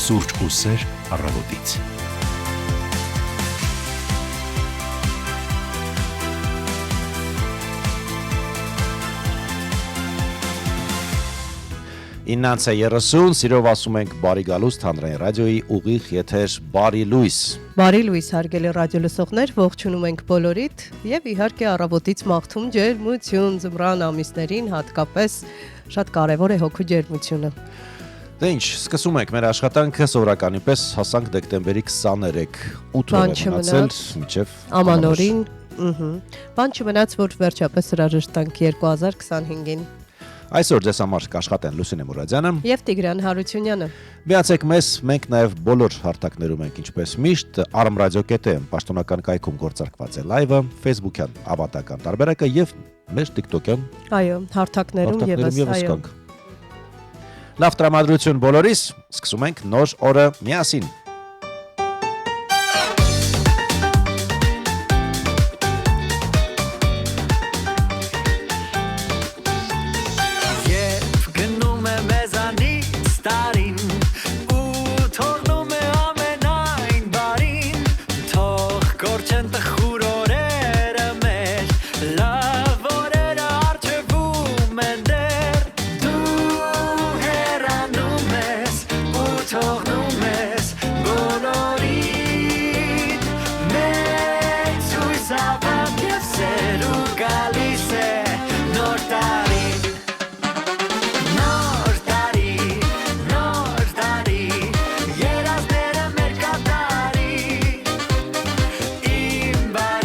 Սուրճ ու սեր առավոտից։ Իննանց է 30, սիրով ասում ենք բարի գալուստ հանրային ռադիոյի ուղիղ եթեր բարի լույս։ Բարի լույս հարգելի ռադիո լսողներ, ողջունում ենք բոլորիդ եւ իհարկե առավոտից մաղթում ջերմություն ձմռան ամիսներին, հատկապես շատ կարեւոր է հոգու ջերմությունը։ Դե ինչ, սկսում ենք մեր աշխատանքը սովորականի պես հասանք դեկտեմբերի 23, 8 օր է մնացել մինչև Ամանորին, բան չմնաց, որ վերջապես հրաժեշտանք 2025-ին։ Այսօր ձեզ համար կաշխատեն Լուսինե Մուրադյանը եւ Տիգրան Հարությունյանը։ Միացեք մեզ, մենք նաև բոլոր հարթակներում ենք ինչպես միշտ, armradio.am պաշտոնական կայքում գործարկված է լայվը, Facebook-յան ավանդական տարբերակը եւ մեր TikTok-յան Այո, հարթակներում եւս այո։ Լավ տրամադրություն բոլորիս, սկսում ենք նոր օրը միասին։ Bye.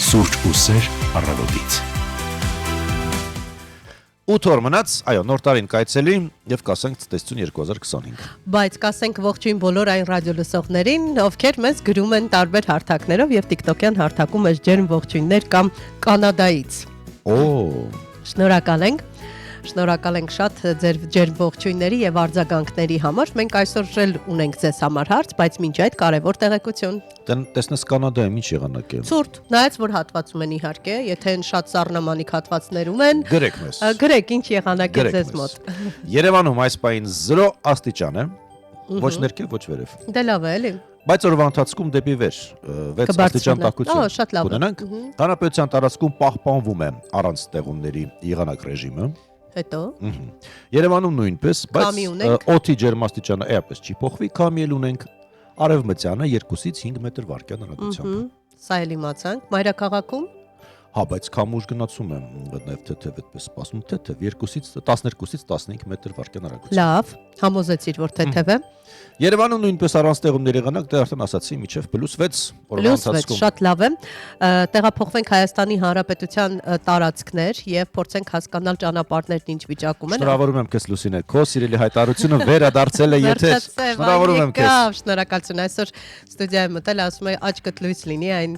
Սուրճ ու սեր առավոտից։ 8 օր մնաց, այո, նոր տարին կայցելի եւ կասենք ցտեսություն 2025։ Բայց կասենք ողջույն բոլոր այն ռադիոլսողներին, ովքեր մեզ գրում են տարբեր հարթակներով եւ TikTok-յան հարթակում մեզ ջերմ ողջույններ կամ Կանադայից։ Շնորհակալ ենք շատ ձեր ջերմ ողջույնների եւ արձագանքների համար։ Մենք այսօր էլ ունենք ձեզ համար հարց, բայց մինչ այդ կարևոր տեղեկություն։ Տեսնես Կանադայում ինչ եղանակ է։ Ցուրտ, նայած որ հատվածում են իհարկե, եթե են շատ սառնամանիք հատվածներում են, Գրեք մեզ։ գրեք ինչ եղանակ է ձեզ մոտ։ Երևանում այս պահին 0 աստիճան է։ Ոչ ներքև, ոչ վերև։ Դե լավ է, էլի։ Բայց օրվա ընթացքում դեպի վեր 6 աստիճան տաքություն։ Շատ լավ է։ Ունենանք։ Հանրապետության տարածքում պահպանվում է առանց ստեղումների եղանակ ռեժիմը։ Հետո Երևանում նույնպես, բայց Քամի ունենք։ օդի ջերմաստիճանը էապես չի փոխվի, քամի էլ ունենք։ Արևմտյանը 2-ից 5 մետր վարկյան հեռագությամբ։ Սա էլ իմացանք, մայրաքաղաքում Հա, բայց քամուշ գնացում է նաև թեթև այդպես սպասում, թեթև 2-ից 12-ից 15 մետր վարկյան հեռագությամբ։ լավ, համոզեցիր, որ թեթև է։ Երևանում նույնպես առանց տեղումների եղանակ, դե արդեն ասացի, միջև +6 օրվա ընթացքում։ Շատ լավ է։ Տեղափոխվենք Հայաստանի Հանրապետության տարածքներ եւ փորձենք հասկանալ ճանապարհներն ինչ վիճակում են։ Շնորհավորում եմ քեզ Լուսինե, քո սիրելի հայտարարությունը վերադարձել է եթեր։ Շնորհավորում եմ քեզ։ Շնորհակալություն։ Այսօր ստուդիայում մտել, ասում է աչքդ լույս լինի, այն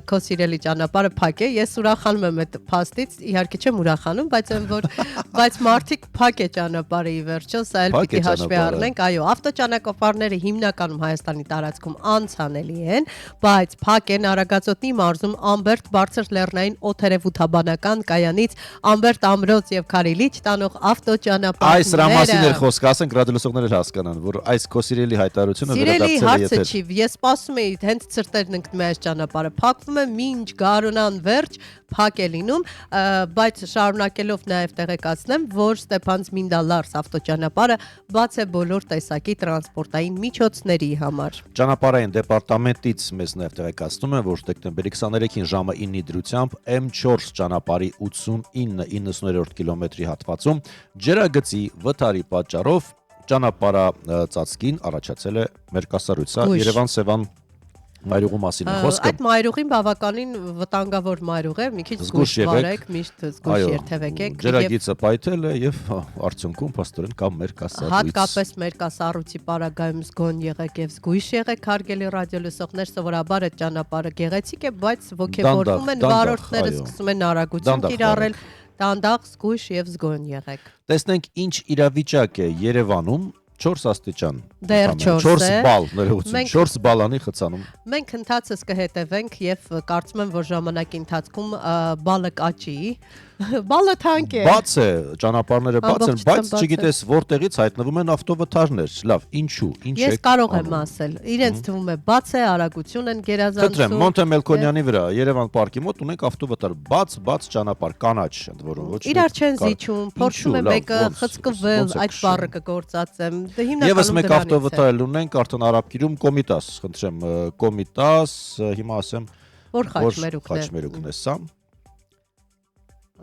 քո սիրելի ճանապարհը փակ է։ Ես ուրախանում եմ այդ փաստից, իհարկե չեմ ուրախանում, բայց մարդիկ փակ է ճանապարհը ի վերջո, սա էլ պիտի հաշվի առնենք։ Այո, ավտոճանապարհները հիմնականում Հայաստանի տարածքում անցանելի են, բայց փակ են Արագածոտնի մարզում Ամբերտ բարձր լեռնային օդերևութաբանական կայանից Ամբերտ ամրոց եւ Քարիլիչ տանող ավտոճանապարհները։ Այս ռամասին էր խոսքը, ասենք ռադիոլսողները էլ հասկանան, որ այս քո սիրելի հայտարարությունը Սիրելի վերադարձել է հարցը եթեր։ չի, ես սպասում էի, հենց ծրտերն ընկնում է այս ճանապարհը, փակվում է մինչ Գարունան վերջ, փակ է լինում, բայց շարունակելով նաև տեղեկացնեմ, որ Ստեփանցմինդա-Լարս ավտոճանապարհը բաց է բոլոր տեսակի տրանսպորտային միջոցների համար։ Ճանապարհային դեպարտամենտից մեզ նաև տեղեկացնում են, որ դեկտեմբերի 23-ին ժամը 9-ի դրությամբ M4 ճանապարհի 89-90-րդ կիլոմետրի հատվածում ջրագծի վթարի պատճառով ճանապարհածածկին առաջացել է մերկասառույց։ Սա Երևան-Սևան մայրուղու մասին է խոսքը։ Այդ մայրուղին բավականին վտանգավոր մայրուղ է, մի քիչ զգույշ վարեք, միշտ զգույշ երթևեք եք։ Ջրագիծը պայթել է եւ արդյունքում փաստորեն կամ մերկասառույց։ Հատկապես մերկասառույցի պարագայում զգոն եղեք եւ զգույշ եղեք, հարգելի ռադիոլսողներ, սովորաբար այդ ճանապարհը գեղեցիկ է, բայց ոգևորվում են վարորդները, սկսում են արագություն կիրառել, դանդաղ, զգույշ եւ զգոն եղեք։ Տեսնենք ինչ իրավիճակ է Երևանում 4 աստիճան։ Դեռ 4 բալ, ներողություն, 4 բալանի խցանում։ Մենք ընթացս կհետևենք եւ կարծում եմ, որ ժամանակի ընթացքում բալը կաճի, բալը թանկ է։ Բաց է, ճանապարհները բաց են, բայց չգիտես որտեղից հայտնվում են ավտովթարներ։ Լավ, ինչու, ինչ է։ Ես կարող եմ ասել, իրենց թվում է բաց է, արագություն են գերազանցում։ Խնդրեմ, Մոնտե Մելքոնյանի վրա, Երևան պարկի մոտ ունենք ավտովթար, բաց ճանապարհ, կանաչ, ընդ որում ոչ։ Իրար չեն զիջում, փորձում եմ մեկը խցկվել, այդ բառը կգործածեմ։ Դե հիմնականում Եվս մեկ ավտովթար ունենք արդեն Արաբկիրում Կոմիտաս, խնդրեմ, Կոմիտաս, հիմա ասեմ, որ խաչմերուկն է սա։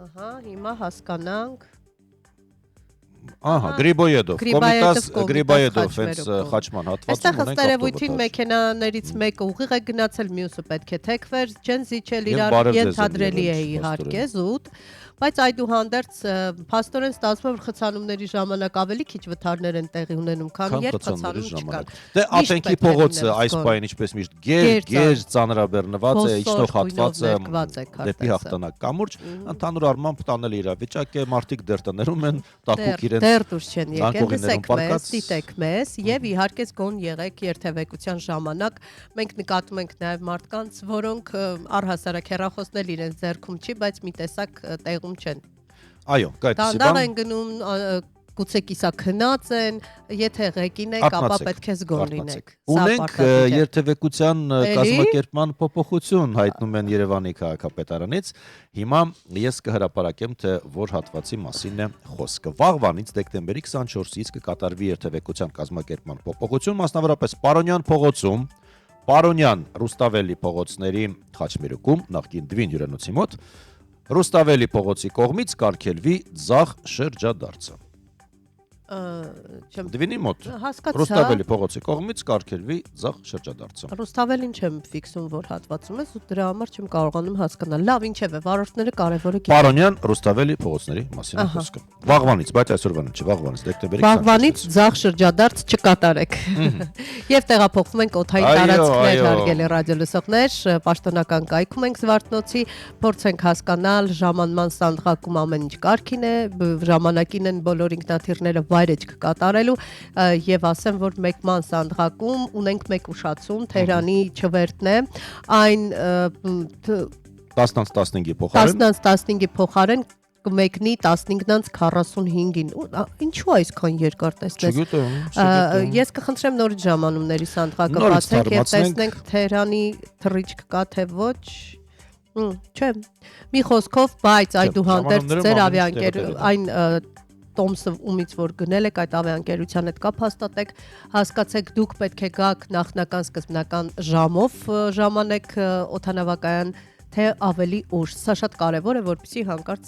Ահա, հիմա հասկանանք։ Ահա, Գրիբոյեդով, Կոմիտաս Գրիբոյեդով հենց խաչման հատվածում Այստեղ ունենք ըստերևույթին մեքենաներից մեկը ուղիղ է գնացել, մյուսը պետք է թեքվեր, չեն զիջել իրար, ենթադրելի է իհարկե զուտ, բայց այդուհանդերձ փաստորեն ստացվում է, որ խցանումների ժամանակ ավելի քիչ վթարներ են տեղի ունենում, քան երբ խցանում չկա։ Դե Աթենքի փողոցը այս պահին ինչպես միշտ գեր ծանրաբեռնված է, իջնող հատվածը դեպի հաղթանակ կամուրջ, ընդհանուր առմամբ տանել իրավիճակ է, մարդիկ դեռ տներում են, տակուկ իրենց դեռ դուրս չեն եկել, լսեք մեզ, դիտեք մեզ եւ իհարկե զգոն եղեք երթևեկության ժամանակ։ Մենք նկատում ենք նաեւ մարդկանց, որոնք առհասարակ հեռախոսներ իրենց ձեռքում չի, բայց մի տեսակ տեղում չեն։ Այո, կայտիսի բան։ Դանդաղ են գնում, գուցե կիսաքնած են, եթե ղեկին եք, ապա պետք է զգոն լինեք։ Ունենք երթևեկության կազմակերպման փոփոխություն հայտնում են Երևանի քաղաքապետարանից։ Հիմա ես կհրապարակեմ, թե որ հատվածի մասին է խոսքը։ Վաղվանից դեկտեմբերի 24-ից կկատարվի երթևեկության կազմակերպման փոփոխություն, մասնավորապես Պարոնյան փողոցում, Պարոնյան Ռուստավելի փողոցների Խաչմերուկում, նախկին Դվին հյուրանոցի մոտ, Ռուստավելի փողոցի կողմից կարգելվի ձախ շրջադարձը։ Դվինի մոտ Հասկացա։ Ռուստավելի փողոցի կողմից կարգելվի ձախ շրջադարձը։ Ռուստավելին չեմ ֆիքսում, որ հատվածում ես ու դրա համար չեմ կարողանում հասկանալ։ Լավ, ինչևէ, վարորդները կարևորը Պարոնյան Ռուստավելի փողոցների մասին է խոսքը։ Վաղվանից, բայց այսօրվան չէ, վաղվանից դեկտեմբերի 20-ից։ Վաղվանից ձախ շրջադարձ չկատարեք։ Եվ տեղափոխվում ենք օթային տարածքներ, հարգելի ռադիոլսողներ, պաշտոնական կայքում ենք Զվարթնոցի, փորձենք հասկանալ ժամանման սանդղակում ամեն ինչ կարգին է, ժամանակին են բոլոր ինքնաթիռները վայրեջք կատարելու եւ ասեմ, որ մեկ ման սանդղակում ունենք մեկ ուշացում, Թեհրանի չվերթն է, այն 10-15-ի փոխարեն 10-15-ի փոխարեն կմեկնի 15-45-ին։ Ինչու այսքան երկար տեսնես։ Չգիտեմ։ Ես կխնդրեմ նորից ժամանումների սանդղակը Նորից բացենք եւ թարմացնենք։ տեսնենք Թեհրանի թռիչք կա թե ոչ։ Չէ։ Մի խոսքով, բայց այդուհանդերձ ժամանումներում ձեր ամեն ինչ ավիաընկեր տեղը այն տոմսը ումից որ գնել եք այդ ավիաընկերության հետ կապ հաստատեք, հասկացեք դուք պետք է գաք նախնական սկզբնական ժամով ժամանեք օդանավակայան թե ավելի ուշ։ Սա շատ կարևոր է, որպեսզի հանկարծ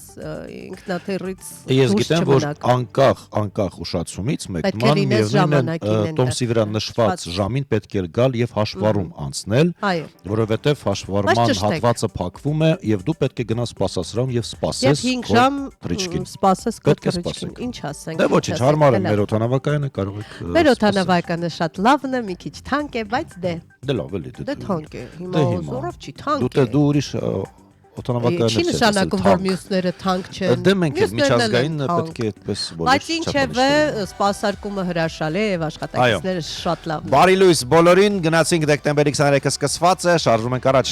ինքնաթիռից Ես դուրս գիտեմ, որ չմնաք։ անկախ ուշացումից Պետք է մեկման լինես ժամանակին միևնույն է տոմսի վրա նշված ժամին պետք է գալ եւ հաշվառում անցնել, Այո։ որովհետեւ Բայց հաշվառման ճշտեք։ հատվածը փակվում է եւ դու պետք է գնաս սպասասրահում եւ Եվ սպասես 5 ժամ թռիչքին։ սպասես Պետք է քրիչքին։ սպասեք։ Ինչ ասենք։ Դե ոչինչ, հարմար է մեր օդանավակայանը կարող եք Մեր օդանավականը շատ լավն է, մի քիչ թանկ է, բայց Դե լավ էլի դե թանկ է։ Հիմա Դե հիմա։ զորով չի թանկ Դու է։ ուրիշ օդանավակայաններ Չի նշանակում, որ մյուսները թանկ չեն։ Դե մենք էլ Մյուսներն էլ միջազգային են թանկ։ պետք է այդպես բոլոր Բայց ինչևէ սպասարկումը հրաշալի է եւ աշխատակիցները շատ լավն են։ Բարի լույս բոլորին, գնացինք դեկտեմբերի 23-ը սկսված է, շարժվում ենք առաջ։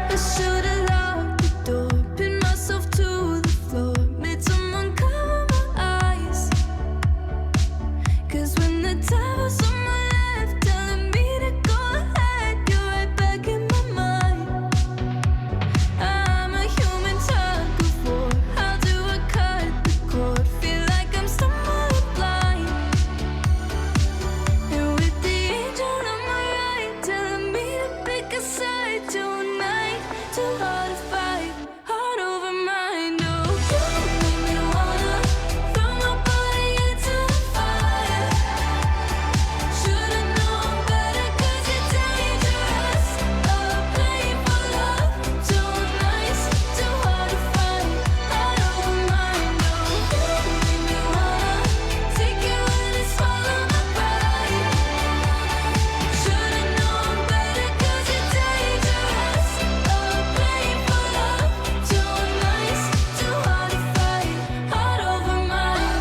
I should've locked the door, pinned myself to the floor, made someone cover my eyes. 'Cause when the time was on my left, telling me to go ahead, you're right back in my mind. I'm a human tug of war. How do I cut the cord? Feel like I'm stumbling blind. And with the angel on my right, telling me to pick a side tonight. Too hard to fight, heart over mind. Oh, you make me wanna throw my body into the fire. Should've known better 'cause you're dangerous. Playing for love, too nice, too hard to fight, heart over mind. Oh, you make me wanna take you in and swallow my pride. Should've known better 'cause you're dangerous. Playing for love, too nice, too hard to fight, heart over mind.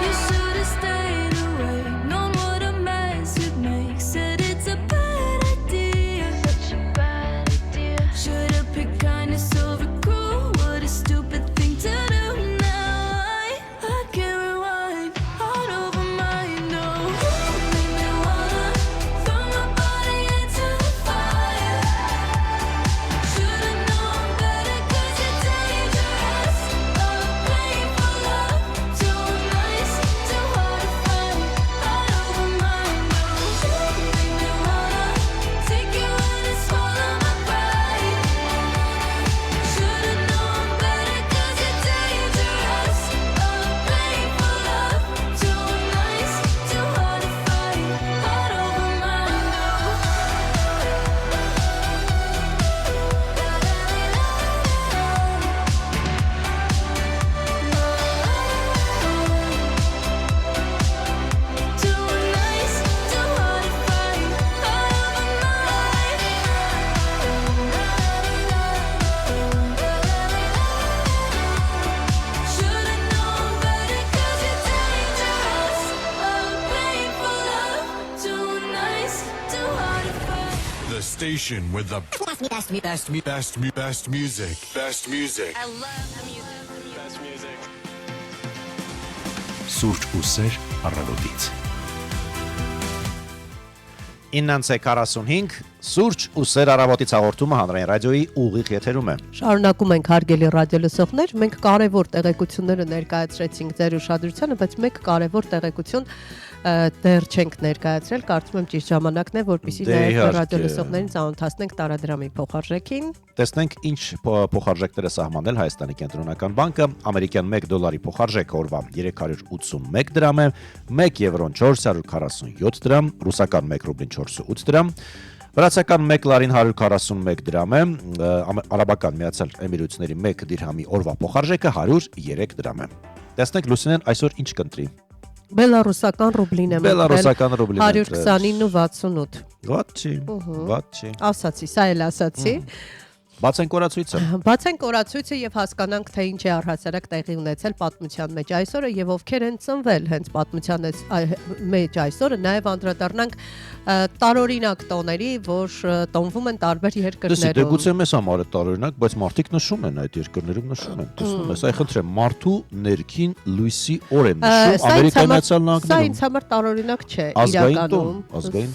You should've stayed away, known what a mess you'd make. Said it's a bad idea. Should've picked kindness over cruel. What a stupid thing to do. Now I can't rewind. Heart over mind. No, you make me wanna throw my body into the fire. Should've known better 'cause you're dangerous. Playing for love, too nice, too hard to fight, heart over mind. No, you make me wanna take you in and swallow my pride. Should've known better 'cause you're dangerous. Playing for love, too nice, too hard to fight, heart over mind. Too nice, too hard to fight, heart over mind. Should've known better 'cause you're dangerous. Playing for love, too nice, too hard to fight. The station with the best music. Best music. I love the music. Best music. Սուրճ ու սեր առավոտից։ 9:45 Սուրճ ու սեր առավոտից հաղորդումը հանրային ռադիոյի ուղիղ եթերում է։ Շարունակում ենք հարգելի ռադիոլսողներ, մենք կարևոր տեղեկությունները ներկայացրեցինք ձեր ուշադրությանը, բայց մեկ կարևոր տեղեկություն դեռ չենք ներկայացրել, կարծում եմ ճիշտ ժամանակն է, որպեսզի նաև ռադիոլսողներին ծանոթացնենք տարադրամի փոխարժեքին։ Տեսնենք ինչ փոխարժեքներ է սահմանել Հայաստանի կենտրոնական բանկը, ամերիկյան $1 փոխարժեքը օրվա 381 դրամ է, 1 եվրոն 447 դրամ, ռուսական 1 ռուբլին 408 դրամ, վրացական 1 լարին 141 դրամ է, արաբական Միացյալ Էմիրությունների 1 դիրհամի օրվա փոխարժեքը 103 դրամ է։ Տեսնենք Լուսինեն այսօր ինչ կընտրի։ Բելարուսական ռուբլին եմ Բելարուսական ռուբլին 129.68։ Ված չի։ Ասացի, սա էլ ասացի։ Բացենք օրացույցը։ Բացենք օրացույցը եւ հասկանանք թե ինչ է առհասարակ տեղի ունեցել պատմության մեջ այսօրը եւ ովքեր են ծնվել հենց պատմության մեջ այսօրը, նաեւ անդրադառնանք տարօրինակ տոների, որ տոնվում են տարբեր երկրներում։ Դե գուցե մեզ համար է տարօրինակ, բայց մարդիկ նշում են այդ երկրներում նշում են։ Տեսնում ես, այ խնդրեմ, մարդու ներքին լույսի օր են նշում Ամերիկայի Միացյալ Նահանգներում։ Սա ինձ համար տարօրինակ չէ իրականում։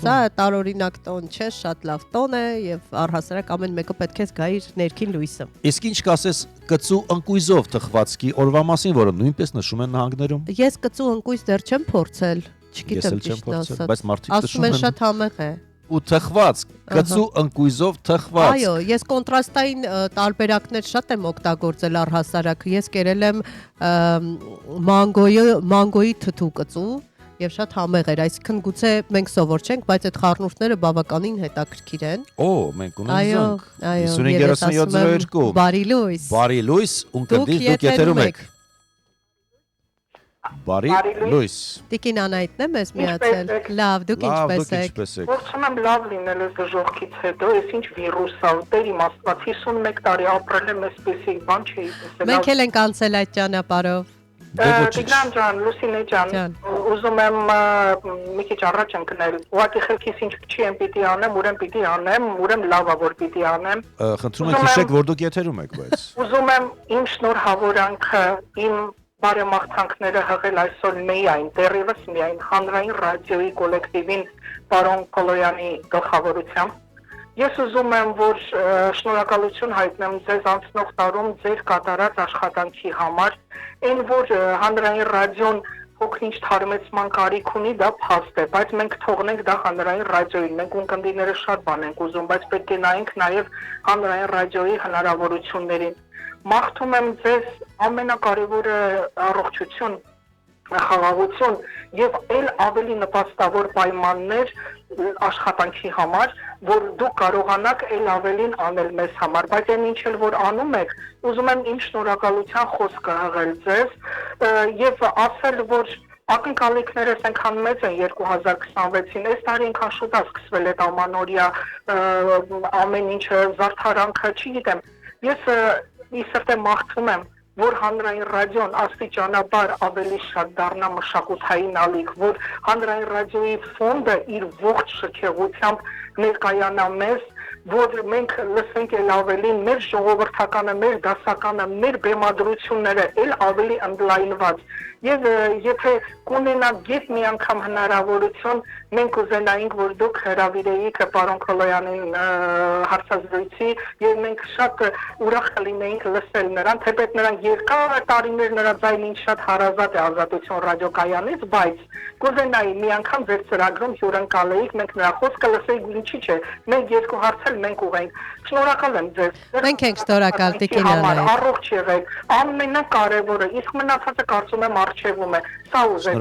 Սա տարօրինակ տոն չէ, շատ լավ տոն է եւ առհասարակ ամեն մեկը պետք է զգա իր ներքին լույսը։ Իսկ ինչ կասես կծու ընկույզով թխվածքի օրվա մասին, որը նույնպես նշում են նահանգներում։ Ես կծու ընկույզ դեռ չեմ փորձել, չգիտեմ ճիշտ ասած, բայց մարդիկ ասում են շատ համեղ է։ Ու թխված, կծու ընկույզով թխված։ Այո, ես կոնտրաստային տարբերակներ շատ եմ օգտագործել առհասարակ։ Ես կերել եմ մանգոյի թթու կծու եւ շատ համեղ էր, այսինքն գուցե մենք սովոր չենք, բայց այդ խառնուրդները բավականին հետաքրքիր են։ Օ, մենք ունենք զանգ։ Այո, 55:32։ Բարի լույս։ Բարի լույս, ունկնդիր դուք եթերում եք։ Բարի լույս։ Տիկին Անահիտն է մեզ միացել։ Լավ, դուք ինչպես եք։ Փորձում եմ լավ լինել այս դժոխքից հետո, այս ինչ վիրուս է, տեր իմաստված 51 տարի ապրել եմ այսպեսի բան չի տեսել։ Մենք էլ ենք անցել այդ ճանապարհով։ Տիգրան ջան, Լուսինե ջան, ուզում եմ մի քիչ առաջ ընկնել։ Ուղղակի խելքիս ինչ չի եմ պիտի անեմ, ուրեմն պիտի անեմ, ուրեմն լավ է որ պիտի անեմ։ Խնդրում եք հիշեք, որ դուք եթերում եք, բայց։ Ուզում եմ իմ շնորհավորանքը, իմ բարեմաղթանքները հղել այսօր միայն, դեռևս միայն հանրային ռադիոյի կոլեկտիվին պարոն Կոլոյանի գլխավորությամբ։ Ես ուզում եմ, որ շնորհակալություն հայտնեմ ձեզ անցնող տարում ձեր կատարած աշխատանքի համար, այն որ հանրային ռադիոն փոքր-ինչ թարմեցման կարիք ունի, դա փաստ է, բայց մենք թողնենք դա հանրային ռադիոյին, մենք ունկնդիրները շատ բան ենք ուզում, բայց պետք է նայենք նաև հանրային ռադիոյի հնարավորություններին։ Մաղթում եմ ձեզ ամենակարևորը առողջություն, խաղաղություն եւ այլ ավելի նպաստավոր պայմաններ աշխատանքի համար, որ դուք կարողանաք այլ ավելին անել մեզ համար, բայց այն ինչ էլ որ անում եք, ուզում եմ իմ շնորհակալության խոսքը հղել ձեզ եւ ասել, որ ակնկալիքներս այնքան մեծ են 2026-ին, այս տարի այնքան շուտ է սկսվել այդ ամանորյա ամեն ինչը զարդարանքը, չգիտեմ, ես իսրտե մաղթում եմ, որ հանրային ռադիոն աստիճանաբար ավելի շատ դառնա մշակութային ալիք, որ հանրային ռադիոյի ֆոնդը իր ողջ շքեղությամբ ներկայանա մեզ, որ մենք լսենք էլ ավելի մեր ժողովրդականը, մեր դասականը, մեր բեմադրությունները էլ ավելի ընդլայնված։ Եվ եթե կունենաք գետ մի անգամ հնարավորություն, մենք ուզենայինք, որ դուք հրավիրեիք պարոն Կոլոյանին հարցազրույցի եւ մենք շատ ուրախ կլինեինք լսել նրան, թեպետ նրան երկար տարիներ նրա ձայնին շատ հարազատ է Ազատություն ռադիոկայանից, բայց կուզենայի մի անգամ ձեր ծրագրում հյուրընկալեիք, մենք նրա խոսքը լսեինք, ինչի՞ չէ, մենք երկու հարցել մենք ուղենք։ Շնորհակալ եմ ձեզ։ Մենք ենք շնորհակալ Տիկին Անահիտ։ Առողջ եղեք։ Ամենակարևորը, իսկ մնացածը կարծում եմ արժևում է։ Սա ուզեցի։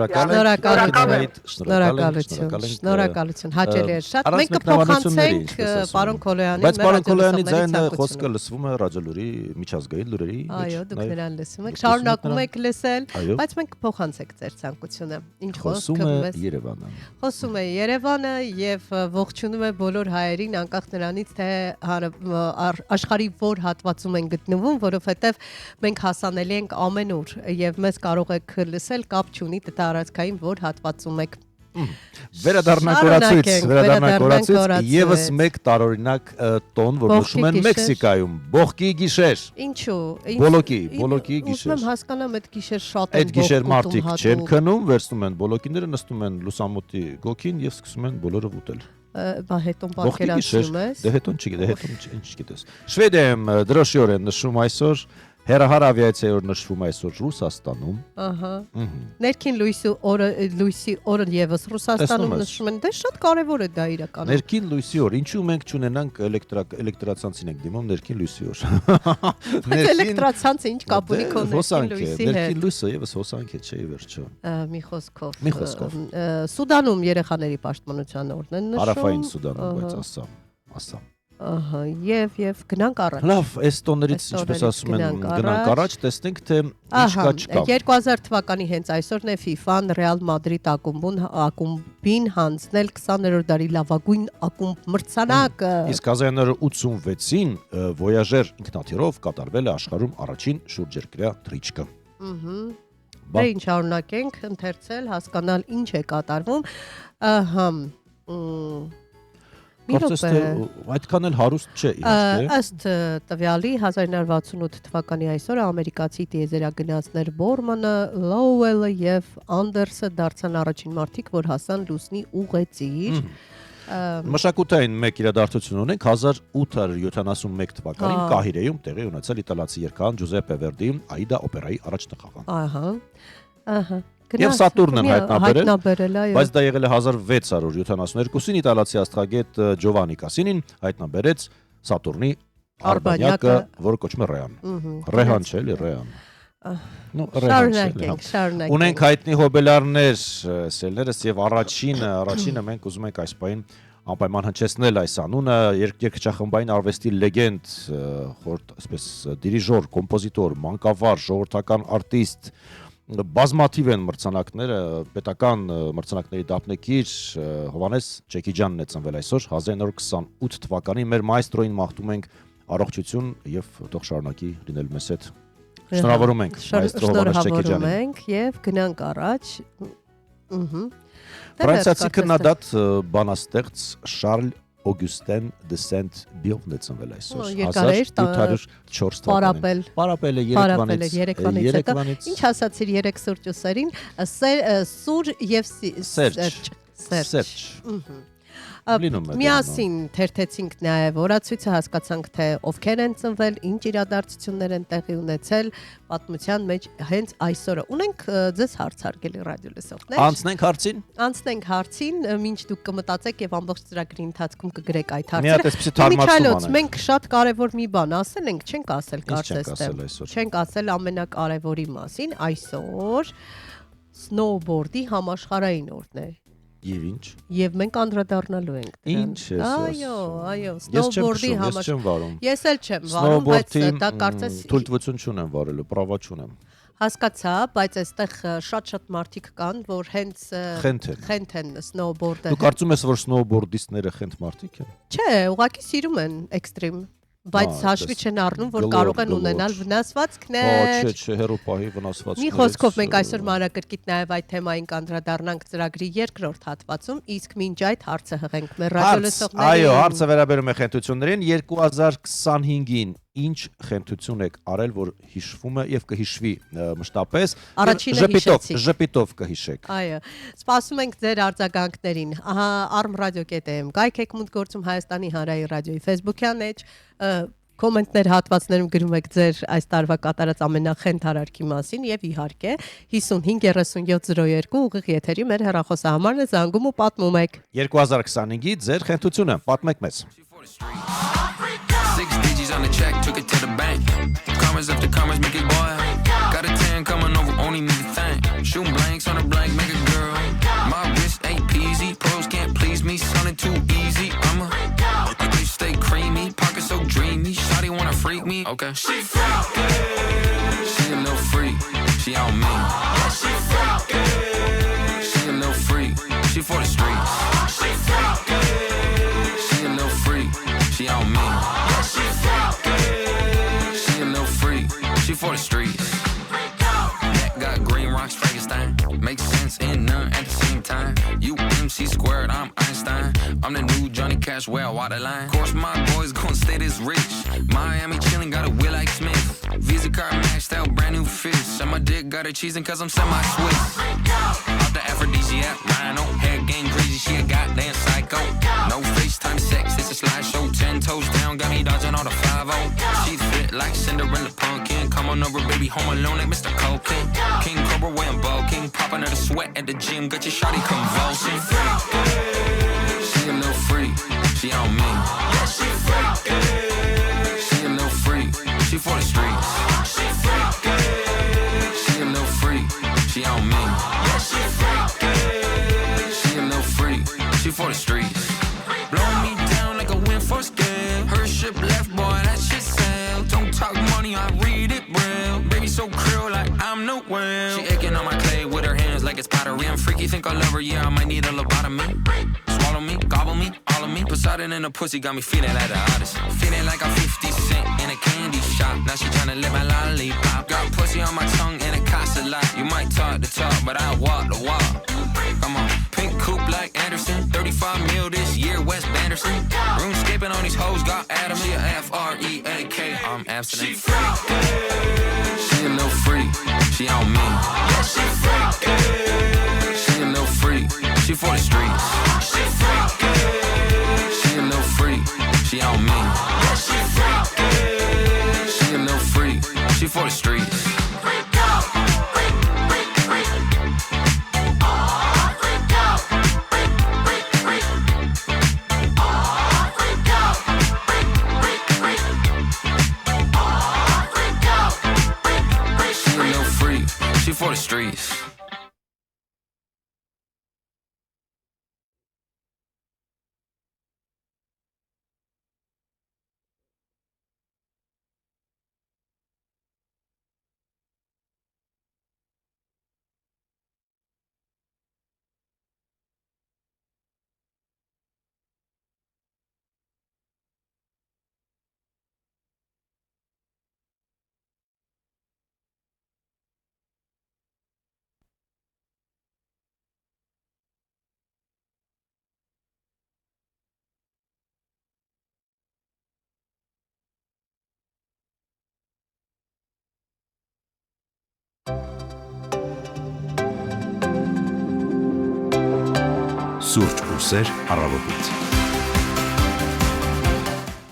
Շնորհակալություն, հաճելի է շատ։ Մենք կփոխանցենք պարոն Կոլոյանին, բայց պարոն Կոլոյանի ձայնը խոսքը լսվում է ռադիոլուրի միջազգային լուրերի մեջ։ Այո, դուք նրան լսում եք, շարունակում եք լսել, բայց մենք կփոխանցենք ձեր ցանկությունը։ Ինչ խոսքը Երևանը։ Խոսում է Երևանը եւ ողջունում է բոլոր հայերին, անկախ նրանից թե աշխարհի որ հատվածում են գտնվում, որովհետեւ մենք հասանելի ենք ամենուր եւ մեզ կարող եք լսել, կապ չունի տարածքային որ հատվածում եք։ Վերադառնանք օրացույց, եւս մեկ տարօրինակ տոն, որ նշում են Մեքսիկայում, բողկի գիշեր։ Ինչու։ Բոլոկի գիշեր։ Ուզում եմ հասկանամ այդ գիշեր շատ են այդ գիշեր մարդիկ չեն քնում, վերցնում են բոլոկիները, նստում են լուսամուտի գոքին եւ սկսում են բոլորը ուտել։ բա հետո Ողջի գիշեր, պատկերացնում ես։ դե հետո ինչ գիտես։ Շվեդիայում դրոշիորեն նշվում այսօր, հերահար ավիացիայով նշվում այսօր Ռուսաստանում։ Ահա։ Ներքին լույսի օրը եւս Ռուսաստանում Տեսնում ես։ նշում են, դե շատ կարևոր է դա իրականում։ Ներքին լույսի օր, ինչու մենք չունենանք էլեկտրացանցին ենք դիմում ներքին լույսի օր։ Բայց էլեկտրացանցը ինչ կապ ունի քո հոսանք ներքին է, լույսի հետ։ ներքին լույսը եւս հոսանք է, չէ՞ վերջը։ Մի խոսքով։ Մի խոսքով։ Սուդանում երեխաների պաշտպանության օրն են նշում։ Հարավային Սուդանում, բայց ասամ։ Ահա, եւ գնանք առաջ։ Լավ, այս տոներից ինչպես ասում են, գնանք առաջ, տեսնենք թե ինչ կա չկա։ 2000 թվականի հենց այսօրն է FIFA-ն Ռեալ Մադրիդ ակումբին հանձնել 20-րդ դարի լավագույն ակումբ մրցանակը։ Իսկ 1986-ին Voyager ինքնաթիռով կատարվել է աշխարհում առաջին շուրջերկրյա թռիչքը։ Դե ինչ շարունակենք ընթերցել, հասկանալ ինչ է կատարվում։ Ահա։ Կարծես թե այդքան էլ հարուստ չէ իհարկե։ Ըստ տվյալի 1968 թվականի այսօրը ամերիկացի տիեզերագնացներ Բորմանը, Լոուելը եւ Անդերսը դարձան առաջին մարդիկ, որ հասան լուսնի ուղեծիր։ Մշակութային մեկ իրադարձություն ունենք 1871 թվականին Կահիրեում տեղի ունեցել իտալացի երգահան Ջուզեպպե Վերդիի Աիդա օպերայի առաջնախաղան։ Ահա։ Եվ Սատուրնն հայտնաբերել, այո։ բայց դա եղել է 1672-ին իտալացի աստղագետ Ջովանի Կասինին հայտնաբերեց Սատուրնի արբանյակը, որը կոչվում է Ռեան։ Ռեհան չէ, էլի Ռեան։ Շարունակենք։ Ունենք հայտնի հոբելարներ, սելներս եւ առաջինը մենք ուզում ենք այս պահին անպայման հնչեցնել այս անունը, երկրչախմբային արվեստի լեգենդ, այսպես դիրիժոր, կոմպոզիտոր, մանկավար, ժողովրդական արտիստ, բազմաթիվ են մրցանակները, պետական մրցանակների դափնեկիր Հովանես Չեքիջյանն է ծնվել այսօր 1928 թվականին մեր մայստրոին մաղթում ենք առողջություն եւ թող շարունակի լինել մեզ հետ։ Շնորհավորում ենք մայստրո Հովանես Չեքիջյանին։ Շնորհավորում ենք եւ գնանք առաջ։ Ֆրանսիացի քննադատ բանաստեղծ Շարլ Օգյուստեն դե Սենտ-Բիովն է ծնվել այսօր 1804 թվականին։ Պարապել է Երևանից։ Ինչ ասացիր երեք սուրճուսերին, սուր եւ սերջ։ Միասին թերթեցինք նաև օրացույցը, հասկացանք թե ովքեր են ծնվել, ինչ իրադարձություններ են տեղի ունեցել պատմության մեջ հենց այսօրը։ Ունենք ձեզ հարց հարգելի ռադիոլսողներ։ Անցնենք հարցին, մինչ դուք կմտածեք եւ ամբողջ ծրագրի ընթացքում կգրեք այդ հարցերը։ Միչայլոց, մենք շատ կարևոր մի բան ասել ենք, չենք ասել կարծես թե։ Չենք ասել ամենակարևորի մասին, այսօր սնոուբորդի համաշխարհային օրն է։ Եվ ինչ։ Եվ մենք անդրադառնալու ենք դրան։ Ինչ ես ասում։ Այո, սնոուբորդի համաշխարհային։ Ես էլ չեմ վարում, բայց դա կարծես թույլտվություն չունեմ վարելու, պրավա չունեմ։ Հասկացա, բայց այստեղ շատ մարդիկ կան, որ հենց խենթ են սնոուբորդը։ Դու կարծում ես, որ սնոուբորդիստները խենթ մարդիկ են։ Չէ, ուղղակի սիրում են էքստրիմ, բայց հաշվի չեն առնում, որ կարող են ունենալ վնասվածքներ։ Չէ, հերոպահի վնասվածքներ։ Մի խոսքով մենք այսօր մանրակրկիտ նաև այդ թեմային կանդրադառնանք ծրագրի երկրորդ հատվածում, իսկ մինչ այդ հարցը հղենք մեր ռադիոլսողներին։ Այո, հարցը վերաբերում է խենթություններին 2025-ին ինչ խենթություն եք արել, որ հիշվում է եւ կհիշվի մշտապես։ Ժպիտով կհիշեք։ Այո, սպասում ենք ձեր արձագանքներին։ Ահա arm.radio.am կայք եք մուտք գործում Հայաստանի Հանրային ռադիոյի Facebook-յան էջ, կոմենտներ հատվածներում գրում եք ձեր այս տարվա կատարած ամենախենթ արարքի մասին եւ իհարկե 553702 ուղիղ եթերի մեր հեռախոսահամարն է, զանգում ու պատմում եք։ 2025-ի ձեր խենթությունը, պատմեք մեզ։ 6 digits on the check, took it to the bank. Commas after commas, make it boil. Got a 10 coming over, only me to thank. Shooting blanks on a blank, make a girl. My wrist ain't peasy, pros can't please me, sounding too easy. They stay creamy, pocket so dreamy. Shawty wanna freak me, okay. She freaky, she a little freak, she on me. She freaky, she a little freak, she for the streets. She freaky, she a little freak, she on me. She a little freak, she for the streets. Neck got green rocks, Frankenstein. Makes sense and none at the same time. You MC squared, I'm Einstein. I'm the new Johnny Cash, well, water line. Of course, my boys gon' stay this rich. Miami chillin', got a wheel like Smith. Visa card maxed out, brand new fish. And my dick got her cheesing cause I'm semi-Swiss. Off the aphrodisiac, rhino. Hair game crazy, she a goddamn psycho. No She fit like Cinderella pumpkin. Come on over, baby, home alone like Mr. Cocaine. King Cobra way I'm bulking. Popping out a sweat at the gym. Got your shawty convulsing. She a little freak. She on me. Yeah, she freaky. She a little freak. She for the streets. She freaky. She a little freak. She on me. Yeah, she freaky. She a little freak. She for the streets. Blow me down like a wind force gale. Her ship left, boy, that shit sail. Don't talk money, I read it real. Baby so krill like I'm no whale. She aching on my clay with her hands like it's pottery. I'm freaky, think I love her, yeah, I might need a lobotomy. Swallow me, gobble me, all of me. Poseidon in the pussy got me feeling like the hottest. Feeling like I'm 50 Cent in a candy shop. Now she tryna live my lollipop. Got pussy on my tongue and it costs a lot. You might talk the talk, but I walk the walk. Come on, pink coupe like Anderson. 35 mil this year, West Banderson. RuneScaping on these hoes, got Adam. She a F-R-E-A-K. I'm abstinent. She freaky. She a little freak. She on me. Yeah, she freaky. She a little freak. She for the streets. She freaky. She a little freak. She on me. Yeah, she freaky. She a little freak. She for the streets. For the streets. Սուրճ ուսեր առավոտից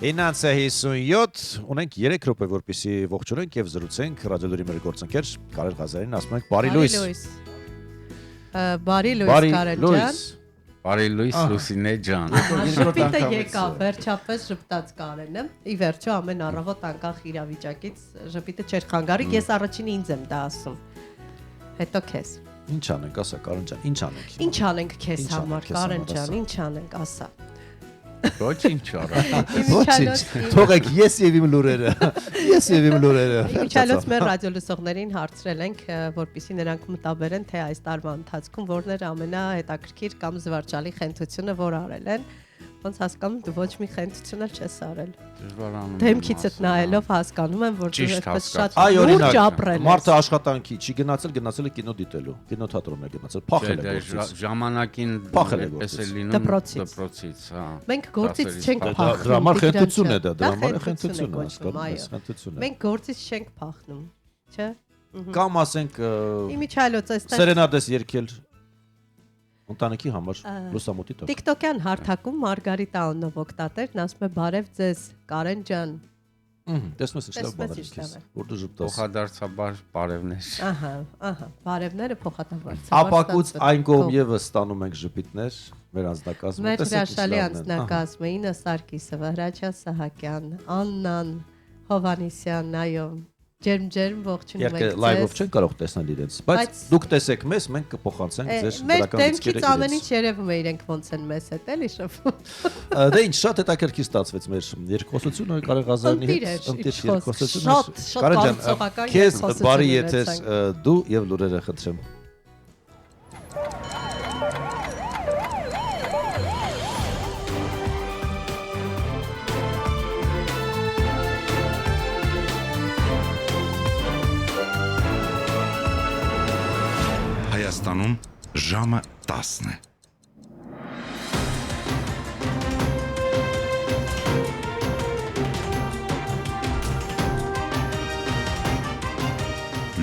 9:57 ունենք 3 րոպե որպեսի ողջունենք եւ զրուցենք ռադիոլուրի մեր գործընկեր Կարել Ղազարյանին ասում ենք բարի լույս Բարի լույս Կարել ջան Բարի լույս Լուսինե ջան Ժպիտը եկավ վերջապես ժպտաց Կարելը ի վերջո ամեն առավոտ անկախ իրավիճակից ժպիտը չէր խանգարի ես առաջինը ինձ եմ դա ասում հետո քեզ Ինչ անենք, ասա Կարեն ջան, ինչ անենք։ Ինչ անենք քեզ համար, Կարեն ջան, ինչ անենք, ասա։ Ոչինչ արա։ Ոչինչ։ Թողեք ես եւ իմ լուրերը։ Ես եւ իմ լուրերը։ Իջալոց մեր ռադիո լսողներին հարցրել ենք, որպեսզի նրանք մտաբերեն, թե այս տարվա ընթացքում որն էր ամենահետաքրքիր կամ զվարճալի խնդությունը, որ արել են։ Ոնց հասկանում դու ոչ մի խնդություն էլ չես արել։ Դեմքիցդ նայելով հասկանում եմ, որ դու այդպես շատ լուրջ ապրել ես։ Մարդը աշխատանքի չի գնացել է կինո դիտելու, կինոթատրոն է գնացել, փախել է գործից։ Ժամանակին պես է լինում դպրոցից, հա։ Մենք գործից չենք փախնում։ Դրա համար խնդություն է դա, դրա համար խնդություն է, հասկանում ես, խնդություն է։ Մենք գործից չենք փախնում, չէ՞։ Կամ ասենք Իմիջայլոց այստեղ Սերենադես երկել Ընտանիքի համար լուսամուտի տակ։ TikTok-յան հարթակում Մարգարիտա անունով օգտատերն ասում է բարև ձեզ Կարեն ջան։ Տեսնես ինչ լավ բան է քեզ։ Որ դու ժպտաս։ Փոխադարձաբար բարևներ։ Ահա, բարևները փոխադարձաբար։ Ապակուց այն կողմ եւս ստանում ենք ժպիտներ մեր անձնակազմը։ Մեր հրաշալի անձնակազմը Ինա Սարգիսը, Վահրաչյա Սահակյան, Աննան, Հովանիսյան, այո։ Ջերմ ողջունում ենք ձեզ։ Իհարկե լայվով չեն կարող տեսնել իրենց, բայց դուք տեսեք մեզ, մենք կփոխանցենք ձեր դրական դիսկերը։ Մեր ամեն ինչ երևում է իրենք ոնց են մեզ հետ, էլի շփում։ Դե ինչ շատ հետաքրքիր ստացվեց մեր երկխոսությունը Կարել Ղազարյանի հետ, ընտիր երկխոսությունը։ Կարեն ջան, քեզ բարի եթեր դու եւ լուրերը խնդրեմ։ Հայաստանում ժամը 10 է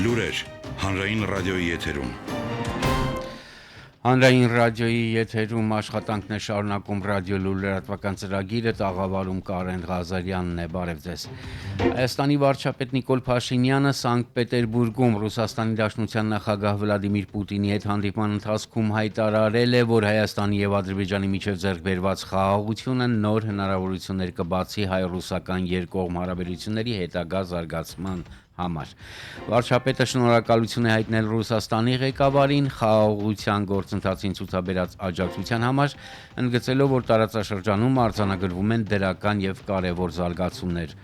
Լուրեր հանրային ռադիոյի եթերում Հանրային ռադիոյի եթերում աշխատանքն է շարունակում ռադիոլուր լրատվական ծրագիրը, տաղավարում Կարեն Ղազարյանն է, բարև ձեզ։ Հայաստանի վարչապետ Նիկոլ Փաշինյանը Սանկտ Պետերբուրգում Ռուսաստանի Դաշնության նախագահ Վլադիմիր Պուտինի հետ հանդիպման ընթացքում հայտարարել է, որ Հայաստանի եւ Ադրբեջանի միջև ձեռք բերված խաղաղությունը նոր հնարավորություններ կբացի հայ-ռուսական երկկողմ հարաբերությունների հետագա զարգացման համար։ Վարչապետը շնորհակալություն է հայտնել Ռուսաստանի ղեկավարին խաղաղության գործընթացին ցուցաբերած աջակցության համար, ընդգծելով, որ տարածաշրջանում արձանագրվում են դրական եւ կարեւոր զարգացումներ։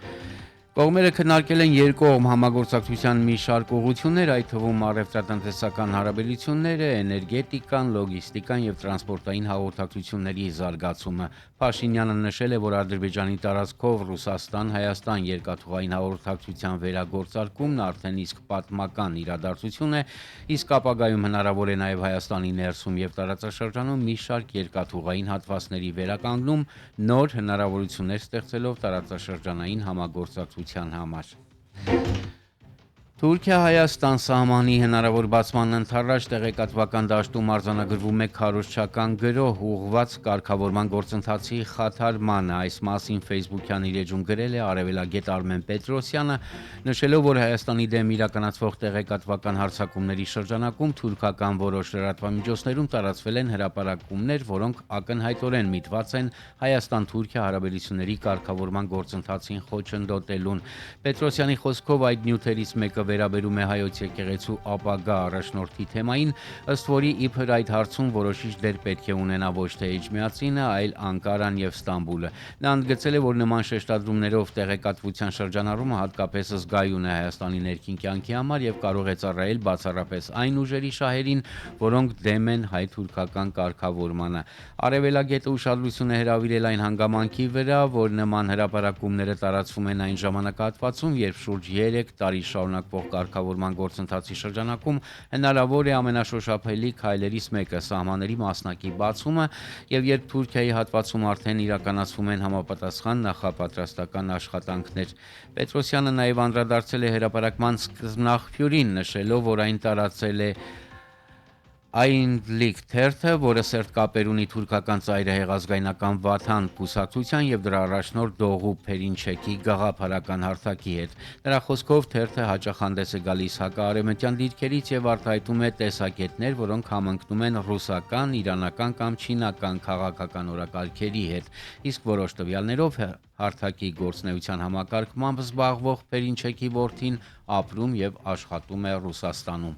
Կողմերը քննարկել են երկկողմ համագործակցության մի շարք ուղղություններ, այդ թվում առևտրատնտեսական հարաբերությունները, էներգետիկան, լոգիստիկան եւ տրանսպորտային հաղորդակցությունների զարգացումը։ Փաշինյանը նշել է, որ Ադրբեջանի տարածքով Ռուսաստան-Հայաստան երկաթուղային հաղորդակցության վերագործարկումն արդեն իսկ պատմական իրադարձություն է, իսկ ապագայում հնարավոր է նաեւ Հայաստանի ներսում եւ տարածաշրջանում մի շարք երկաթուղային հատվածների վերականգնում, նոր հնարավորություններ ստեղծելով տարածաշրջանային համագործակցության համար։ Թուրքիա-Հայաստան սահմանի հնարավոր բացման ընթառաջ տեղեկատվական դաշտում արձանագրվում է քարոզչական գրոհ ուղղված կարգավորման գործընթացի խաթարմանը։ Այս մասին Facebook-յան իր էջում գրել է արևելագետ Արմեն Պետրոսյանը, նշելով, որ Հայաստանի դեմ իրականացվող տեղեկատվական հարձակումների շրջանակում թուրքական որոշ լրատվամիջոցներում տարածվել են հրապարակումներ, որոնք ակնհայտորեն միտված են Հայաստան-Թուրքիա հարաբերությունների կարգավորման գործընթացին խոչընդոտելուն։ Պետրոսյանի խոսքով այդ նյութերից մեկը վերաբերում է հայոց եկեղեցու ապագա առաջնորդի թեմային, ըստ որի իբր այդ հարցում որոշիչ դեր պետք է ունենա ոչ թե Էջմիածինը, այլ Անկարան եւ Ստամբուլը։ Նա ընդգծել է, որ նման շեշտադրումներով տեղեկատվության շրջանառումը հատկապես զգայուն է Հայաստանի ներքին կյանքի համար եւ կարող է ծառայել բացառապես այն ուժերի շահերին, որոնք դեմ են հայ-թուրքական կարգավորմանը։ Արևելագետը ուշադրություն է հրավիրել այն հանգամանքի վրա, որ նման հրապարակումները տարածվում են այն ժամանակահատվածում, երբ շուրջ 3 տարի շարունակվող կարգավորման գործընթացի շրջանակում հնարավոր է ամենաշոշափելի քայլերից մեկը սահմանների մասնակի բացումը եւ երբ Թուրքիայի հատվածում արդեն իրականացվում են համապատասխան նախապատրաստական աշխատանքներ։ Պետրոսյանը նաեւ անդրադարձել է հրապարակման սկզբնաղբյուրին, նշելով, որ այն տարածել է Այնլիկ թերթը, որը սերտ կապեր ունի թուրքական ծայրահեղ ազգայնական Վաթան կուսակցության եւ դրա առաջնորդ Դողու Փերինչեկի գաղափարական հարթակի հետ։ Նրա խոսքով թերթը հաճախ հանդես է գալիս հակաարևմտյան դիրքերից եւ արտահայտում է տեսակետներ, որոնք համընկնում են ռուսական, իրանական կամ չինական քաղաքական օրակարգերի հետ, իսկ որոշ տվյալներով հարթակի գործնեության համակարգմամբ զբաղվող Փերինչեկի որդին ապրում եւ աշխատում է Ռուսաստանում։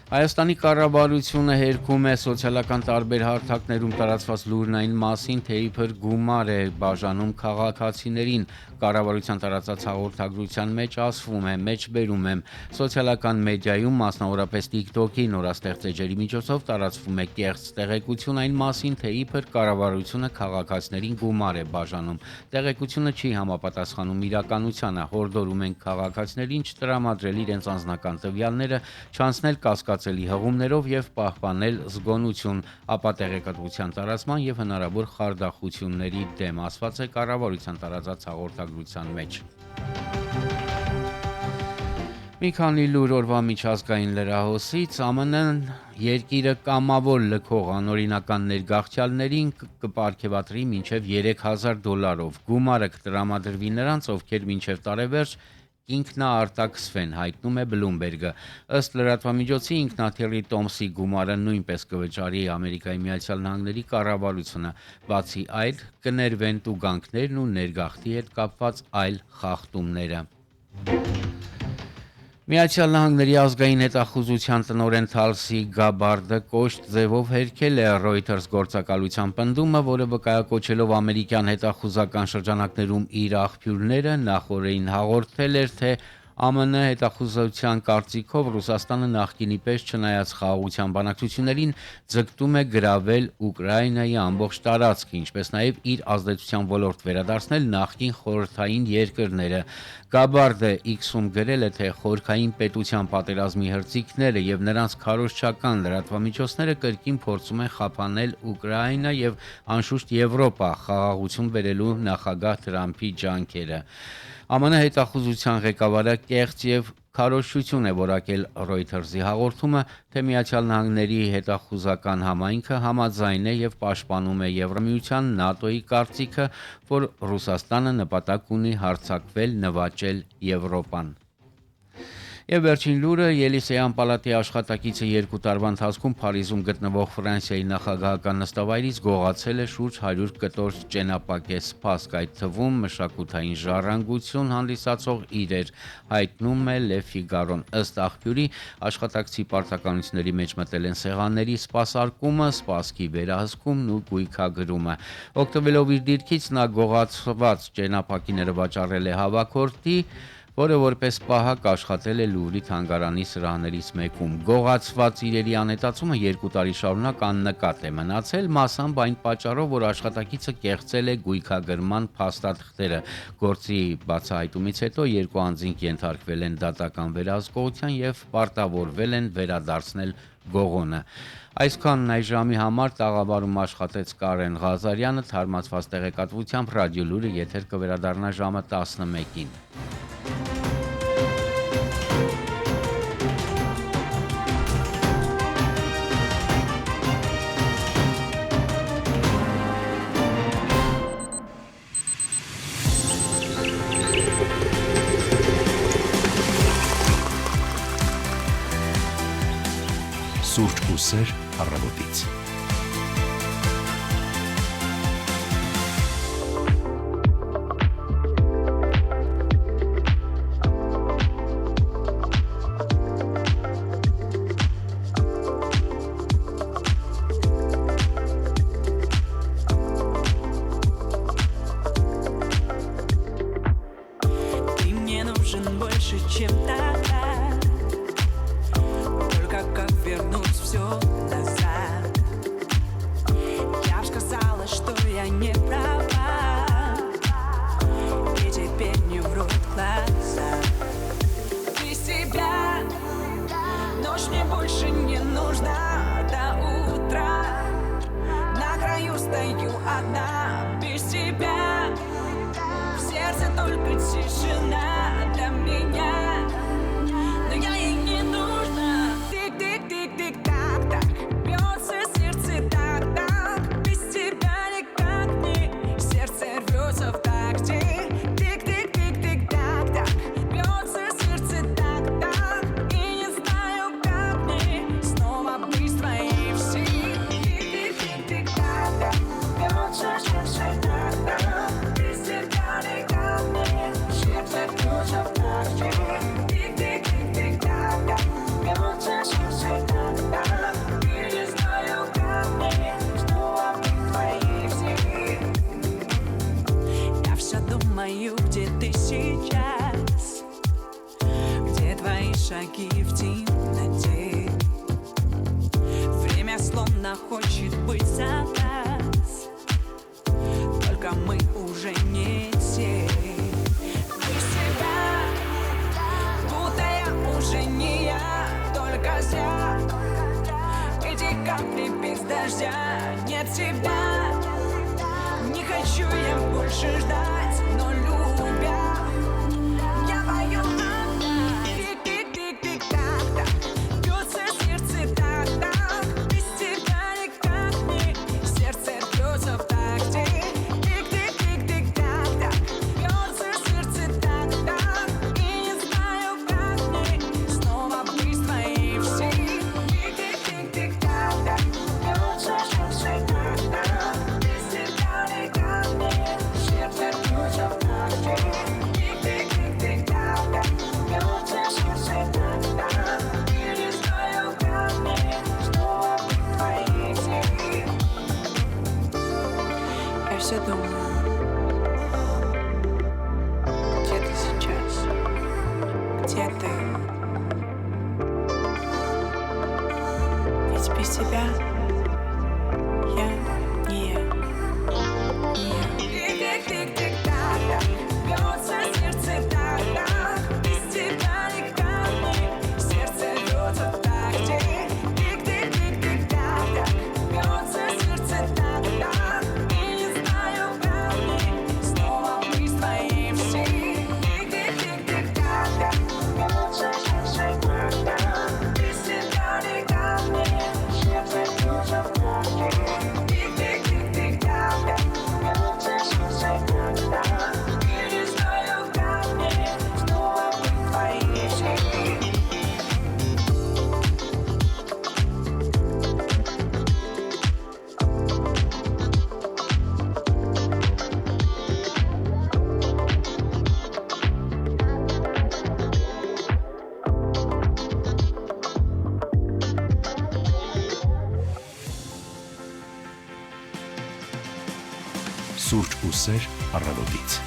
Հայաստանի կառավարությունը հերքում է սոցիալական տարբեր հարթակներում տարածված լուրն այն մասին, թե իբր գումար է բաժանում քաղաքացիներին։ Կառավարության տարածած հաղորդագրության մեջ ասվում է, մեջբերում եմ, սոցիալական մեդիայում, մասնավորապես TikTok-ի նորաստեղծ էջերի միջոցով տարածվում է կեղծ տեղեկություն այն մասին, թե իբր կառավարությունը քաղաքացիներին գումար է բաժանում։ Տեղեկությունը չի համապատասխանում իրականությանը, հորդորում են քաղաքացիներին չտրամադրել իրենց անձնական տվյալները, չանցնել կասկածելի հղումներով եւ պահպանել զգոնություն, ապա տեղեկատվության տարածման եւ հնարավոր խարդախությունների դեմ, ասված է կառավարության տարածած հաղորդագրության մեջ։ Մի քանի լուր օրվա միջազգային լրահոսից ԱՄՆ-ն երկիրը կամավոր լքող անօրինական ներգաղթյալներին կպարգևատրի մինչև $3000 գումարը կտրամադրվի նրանց, ովքեր մինչև տարեվերջ ինքնաարտաքսվեն, հայտնում է Bloomberg-ը։ Ըստ լրատվամիջոցի ինքնաթիռի Տոմսի գումարը նույնպես կվճարի Ամերիկայի Միացյալ Նահանգների կառավարությունը, բացի այդ կներվեն տուգանքներն ու ներգաղթի հետ կապված այլ խախտումները։ Միացյալ Նահանգների ազգային հետախուզության տնօրեն Թալսի Գաբարդը կոշտ ձևով հերքել է Reuters գործակալության պնդումը, որը վկայակոչելով ամերիկյան հետախուզական շրջանակներում իր աղբյուրները նախորդին հաղորդել էր, թե ԱՄՆ հետախուզության կարծիքով Ռուսաստանը նախկինի պես չնայած խաղաղության բանակցություններին ձգտում է գրավել Ուկրաինայի ամբողջ տարածքը, ինչպես նաև իր ազդեցության ոլորտ վերադարձնել նախկին խորհրդային երկրները։ Գաբարդը X-ում գրել է, թե խորհրդային պետության պատերազմի հրձիգները եւ նրանց քարոզչական լրատվամիջոցները կրկին փորձում են խափանել Ուկրաինա եւ անշուշտ Եվրոպա խաղաղություն բերելու նախագահ Թրամփի ջանքերը։ ԱՄՆ հետախուզության ղեկավարը կեղծ եւ քարոզչություն է որակել Reuters-ի հաղորդումը, թե Միացյալ Նահանգների հետախուզական համայնքը համաձայն է եւ պաշտպանում է Եվրամիության ՆԱՏՕ-ի կարծիքը, որ Ռուսաստանը նպատակ ունի հարձակվել, նվաճել Եվրոպան։ Եվ վերջին լուրը Ելիսեյան պալատի աշխատակիցը 2 տարվա ընթացքում Փարիզում գտնվող Ֆրանսիայի նախագահական նստավայրից գողացել է շուրջ 100 կտոր ճենապակե սպասք, այդ թվում մշակութային ժառանգություն հանդիսացող իրեր, հայտնում է Le Figaro-ն։ Ըստ աղբյուրի, աշխատակցի պարտականությունների մեջ մտել են սեղանների սպասարկումը, սպասքի վերահսկումն ու գույքագրումը։ Օգտվելով իր դիրքից նա գողացված ճենապակիները վաճառել է հավաքորդի, որը որպես պահակ աշխատել է Լուվրի թանգարանի սրահներից մեկում։ Գողացված իրերի անհետացումը 2 տարի շարունակ աննկատ է մնացել, մասամբ այն պատճառով, որ աշխատակիցը կեղծել է գույքագրման փաստաթղթերը։ Գործի բացահայտումից հետո 2 անձինք ենթարկվել են դատական վերահսկողության եւ պարտավորվել են վերադարձնել գողոնը։ Այսքանն այս ժամի համար տաղավարում աշխատեց Կարեն Ղազարյանը, թարմացված տեղեկատվությամբ ռադիոլուրը եթեր կվերադառնա ժամը 11-ին։ Սուրճ ու սեր առավոտից։ Ты мне нужен больше, чем тогда. Только как вернуть все назад. Я б сказала, что я не права, и теперь не врут глаза. Без тебя ночь мне больше не нужна. До утра на краю стою одна. Без тебя в сердце только тишина для меня. Но я ей не нужна. Тик-тик-тик-тик-так-так, бьется сердце так-так. Без тебя никак не. Сердце рвется в такте. Тик-тик-тик-тик-так-так, бьется сердце так-так. И не знаю, как мне снова быть твоей всей. Тик-тик-тик-тик-так-так, бьется сердце так-так. Без тебя никак не. Сердце рвется в такте. Тик-тик-тик-тик-так-так, бьется сердце так-так. И не знаю, как мне снова быть твоей всей. Я все думаю, где ты сейчас, где твои шаги в темноте. Время словно хочет быть за нас, только мы уже не те. Без тебя, будто я уже не я, только я. Эти капли без дождя, нет тебя. Не хочу я больше ждать, но любя, я пою одна. Тик-тик-тик-тик-так-так, бьется сердце так-так. Без тебя никак не. Сердце рвется в такте. Тик-тик-тик-тик-так-так, бьется сердце так-так. И не знаю, как мне снова быть твоей всей. Тик-тик-тик-тик-так-так, бьется сердце так-так. Без тебя никак не. Сердце рвется в такте. Тик-тик-тик-тик-так-так, бьется сердце так-так. И не знаю, как мне снова быть твоей всей. Я все думаю, где ты сейчас, где ты? Ведь без тебя я не я. Тик-тик-тик-тик-так-так, бьется сердце так-так. Без тебя никак не. Сердце рвется в такте. Тик-тик-тик-тик-так-так, бьется сердце так-так. И не знаю, как мне снова быть твоей всей. Тик-тик-тик-тик-так-так, бьется сердце Սուրճ ու սեր առավոտից։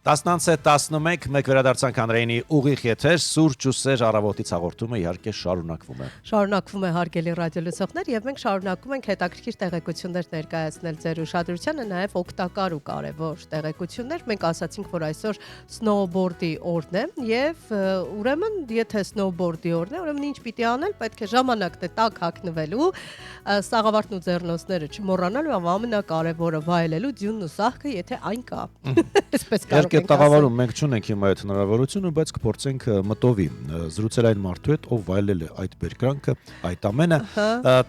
11:11 մեկ վերադարձանք Հանրայինի ուղիղ եթեր Սուրճ ու սեր առավոտից հաղորդումը իհարկե շարունակվում է։ Շարունակվում է հարգելի ռադիոլսողներ եւ մենք շարունակում ենք հետաքրքիր տեղեկություններ ներկայացնել ձեր ուշադրությանը, նաեւ օգտակար ու կարեւոր տեղեկություններ։ Մենք ասացինք, որ այսօր սնոուբորդի օրն է եւ ուրեմն եթե սնոուբորդի օրն է, ուրեմն ինչ պիտի անել, պետք է ժամանակն է տակ հագնվելու, սաղավարտն ու ձեռնոցները չմոռանալու, ամենակարևորը վայելելու ձյունն ու սահքը, եթե այն կա։ Այսպես կարող Իհարկե տաղավարում մենք չունենք հիմա այդ հնարավորությունը, բայց կփորձենք մտովի զրուցել այն մարդու հետ, ով վայելել է այդ բերկրանքը, այդ ամենը։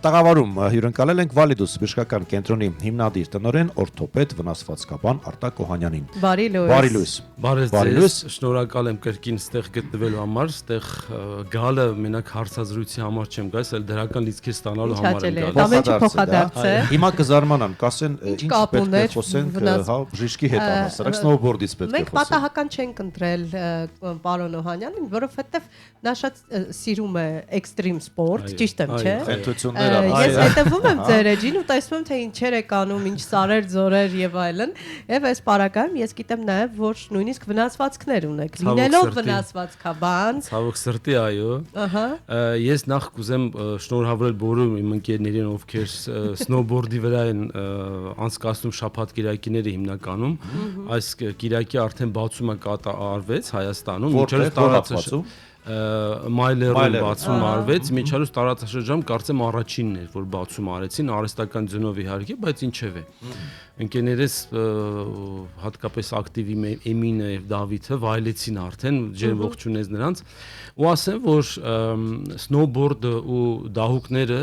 Տաղավարում հյուրընկալել ենք Վալիդուս բժշկական կենտրոնի հիմնադիր տնօրեն օրթոպեդ վնասվածքաբան Արտակ Օհանյանին։ Բարի լույս։ Բարի լույս։ Շնորհակալ եմ կրկին ստեղ գտնվելու համար, ստեղ գալը մենակ հարցազրույցի համար չեմ գալիս, այլ դրական լիցքեր ստանալու համար եմ գալիս։ Ամենը փոխադարձ է։ Հիմա կզարմանան, կասեն ինչ պետք է խոսենք, հա, բժշկի հետ առասարակ սնոուբորդից պետք է Մենք պատահական չենք ընտրել պարոն Օհանյանին, որովհետև նա շատ սիրում է էքստրիմ սպորտ, ճիշտ եմ, չէ՞։ Խնդությունները, Ես հետևում եմ ձեր էջին ու տեսնում եմ, թե ինչեր եք անում, ինչ սարեր, ձորեր եւ այլն, եւ այս պարագայում ես գիտեմ նաեւ, որ նույնիսկ վնասվածքներ ունեք, լինելով վնասվածքաբան։ Ցավոք սրտի, այո։ Ահա։ Ես նախ կուզեմ շնորհավորել բոլոր իմ ընկերներին, ովքեր սնոուբորդի վրա են անցկացնում շաբաթ-կիրակիները հիմնականում, այս կիրակի արդեն բացումը կատարվեց Հայաստանում, միջազգային տարածաշրջան Մայլերում բացում արվեց, միջազգային տարածաշրջան կարծեմ առաջինն էր, որ բացում արեցին, արհեստական ձնով իհարկե, բայց ինչևէ։ Ընկերներս հատկապես ակտիվ Էմինը եւ Դավիթը վայելեցին արդեն, ջեր ողջունեց նրանց, ու ասեմ, որ սնոուբորդը ու դահուկները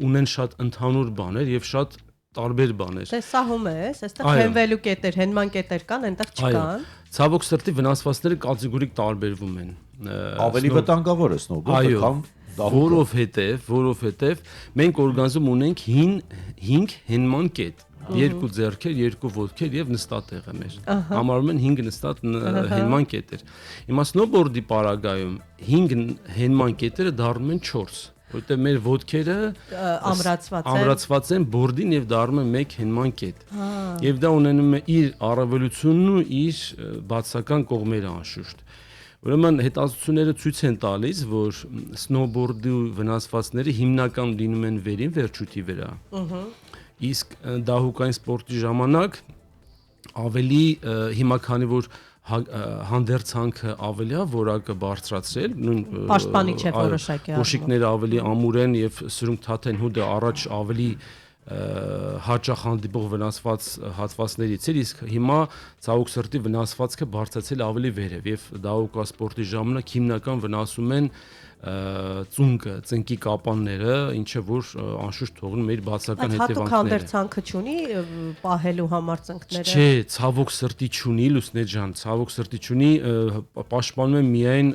ունեն շատ ընդհանուր բաներ եւ շատ տարբեր բաներ։ Դե սահում ես, այստեղ հենվելու կետեր, հենման կետեր կան, այնտեղ չկան։ Ցավոք սրտի վնասվածքները կատեգորիկ տարբերվում են։ Ավելի վտանգավոր է սնոուբորդը, քան դահուկը։ Որովհետև մենք օրգանիզմ ունենք 5 հենման կետ։ Երկու ձեռքեր, երկու ոտքեր եւ նստատեղը մեր։ Համարվում են 5 նստատ հենման կետեր։ Հիմա սնոուբորդի պարագայում 5 հենման կետերը դառնում են 4, որտեղ մեր ոտքերը ամրացված են բորդին եւ դառնում են մեկ հենման կետ։ Եվ դա ունենում է իր առավելությունն ու իր բացական կողմերը անշուշտ։ Ուրեմն հետազոտությունները ցույց են տալիս, որ սնոուբորդի վնասվածքները հիմնական լինում են վերին վերջույթի վրա։ Իսկ դահուկային սպորտի ժամանակ ավելի հիմա քանի որ հանդերձանքը ավելի է որակը բարձրացրել, նույն պաշտպանի չէ որոշակի կոշիկները ավելի ամուր են եւ սրունք թաթեն հուդը առաջ ավելի հաճախ հանդիպող վնասված հատվածներից էր, իսկ հիմա ցավոք սրտի վնասվածքը բարձրացել ավելի վերև եւ դահուկա սպորտի ժամանակ հիմնական վնասում են ծունկը, ծնկի կապանները, ինչը որ անշուշտ թողնում իր բացական հետևանքները։ Հատուկ հանդերձանքը չունի պահելու համար ծնկները։ Չէ, ցավոք սրտի չունի, Լուսներ ջան, ցավոք սրտի չունի, պաշտպանում է միայն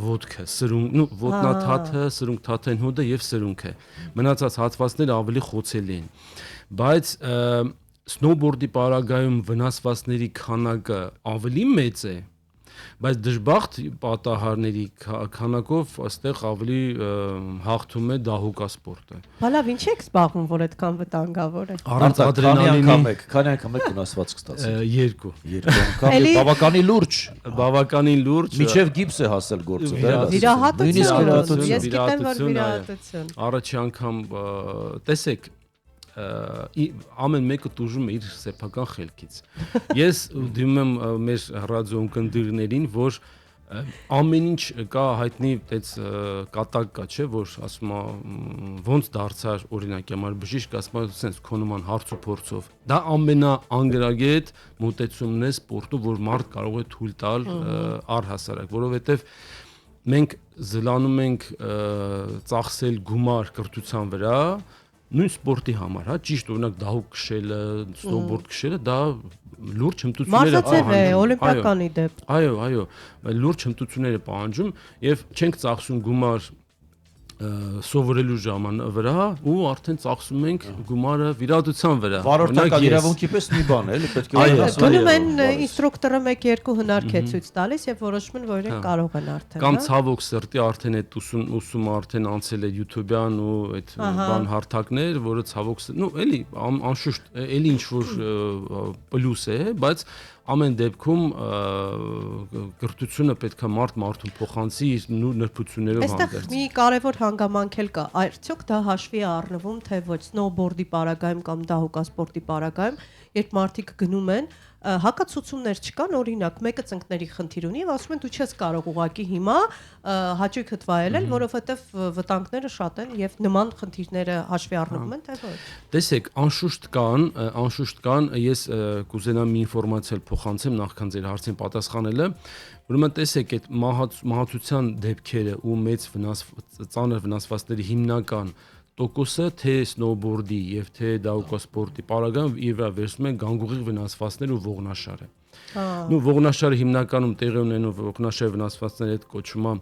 ոտքը, սրունք, ոտնաթաթը, սրունք թաթեն հուդը եւ սրունքը։ Մնացած հատվածները ավելի խոցելի են։ Բայց սնոուբորդի պարագայում վնասվածքների քանակը ավելի մեծ է, բայց դժբախտ պատահարների քանակով այստեղ ավելի հաղթում է դահուկա սպորտը։ Բալավ, ինչ եք զբաղվում, որ այդքան վտանգավոր է։ Առանց ադրենալինի քանի անգամ եք վնասվածք ստացել։ 2 անգամ, բավականին լուրջ։ Բավականին լուրջ։ Միջև գիպս է հասել գործը, դա է։ Վիրահատություն։ Ես գիտեմ, որ վիրահատություն։ Առաջի անգամ տեսեք ամեն մեկը տուժում է իր սեփական խելքից։ Ես դիմում եմ մեր ռադիո ընկերներին, որ ամեն ինչ կա հայտնի այդպես կատակ կա, չէ, որ ասում է ոնց դարձար օրինակ համար բժիշկ ասում է sense քո նման հարց ու փորձով։ Դա ամենաանգրագետ մոտեցումն է սպորտում, որ մարդ կարող է թույլ տալ առհասարակ, որովհետև մենք զլանում ենք ծախսել գումար կրթության վրա նույն սպորտի համար, հա, ճիշտ օրինակ դահուկ քշելը, սնոուբորդ քշելը, դա լուրջ հմտություններ է պահանջում։ Մարզաձև է, օլիմպիականի դեպ։ Այո, լուրջ հմտություններ է պահանջում եւ չենք ծախսում գումար սովորելու ժամանակ վրա ու արդեն ծախսում ենք գումարը վիրահատության վրա։ Վարորդական իրավունքի պես մի բան է, էլի պետք է գնում են ինստրուկտորը 1-2 հնարք է ցույց տալիս եւ որոշում են որ իրենք կարող են արդեն։ Կամ ցավոք սրտի արդեն այդ ուսումը արդեն անցել է YouTube-յան ու այդ բան հարթակներ, որը ցավոք սրտի, էլի անշուշտ էլի ինչ որ պլյուս է, բայց ամեն դեպքում կրթությունը պետքա մարդուն փոխանցի իր նրբություններով հանդերձ։ Այստեղ մի կարևոր հանգամանք էլ կա։ Արդյոք դա հաշվի է առնվում, թե ոչ սնոուբորդի պարագայում կամ դահուկասպորտի պարագայում, երբ մարդիկ գնում են, հակացություններ չկան, օրինակ, մեկը ծնկների խնդիր ունի եւ ասում են դու չես կարող ուղակի հիմա հաճույքդ վայելել, որովհետեւ վտանգները շատ են եւ նման խնդիրները հաշվի առնվում են, թե ոչ։ Տեսեք, անշուշտ կան, ես կուզենամ մի ինֆորմացիա փոխանցեմ նախքան ձեր հարցին պատասխանելը, ուրեմն տեսեք այդ մահացության դեպքերը ու մեծ ծանր վնասվածքների հիմնական տոկոսը թե սնոուբորդի եւ թե դահուկասպորտի պարագայում իր վրա վերցնում են գանգուղի վնասվածքներ ու ողնաշարը։ Ու ողնաշարը հիմնականում տեղի ունենող ողնաշարի վնասվածքները այդ կոչվում է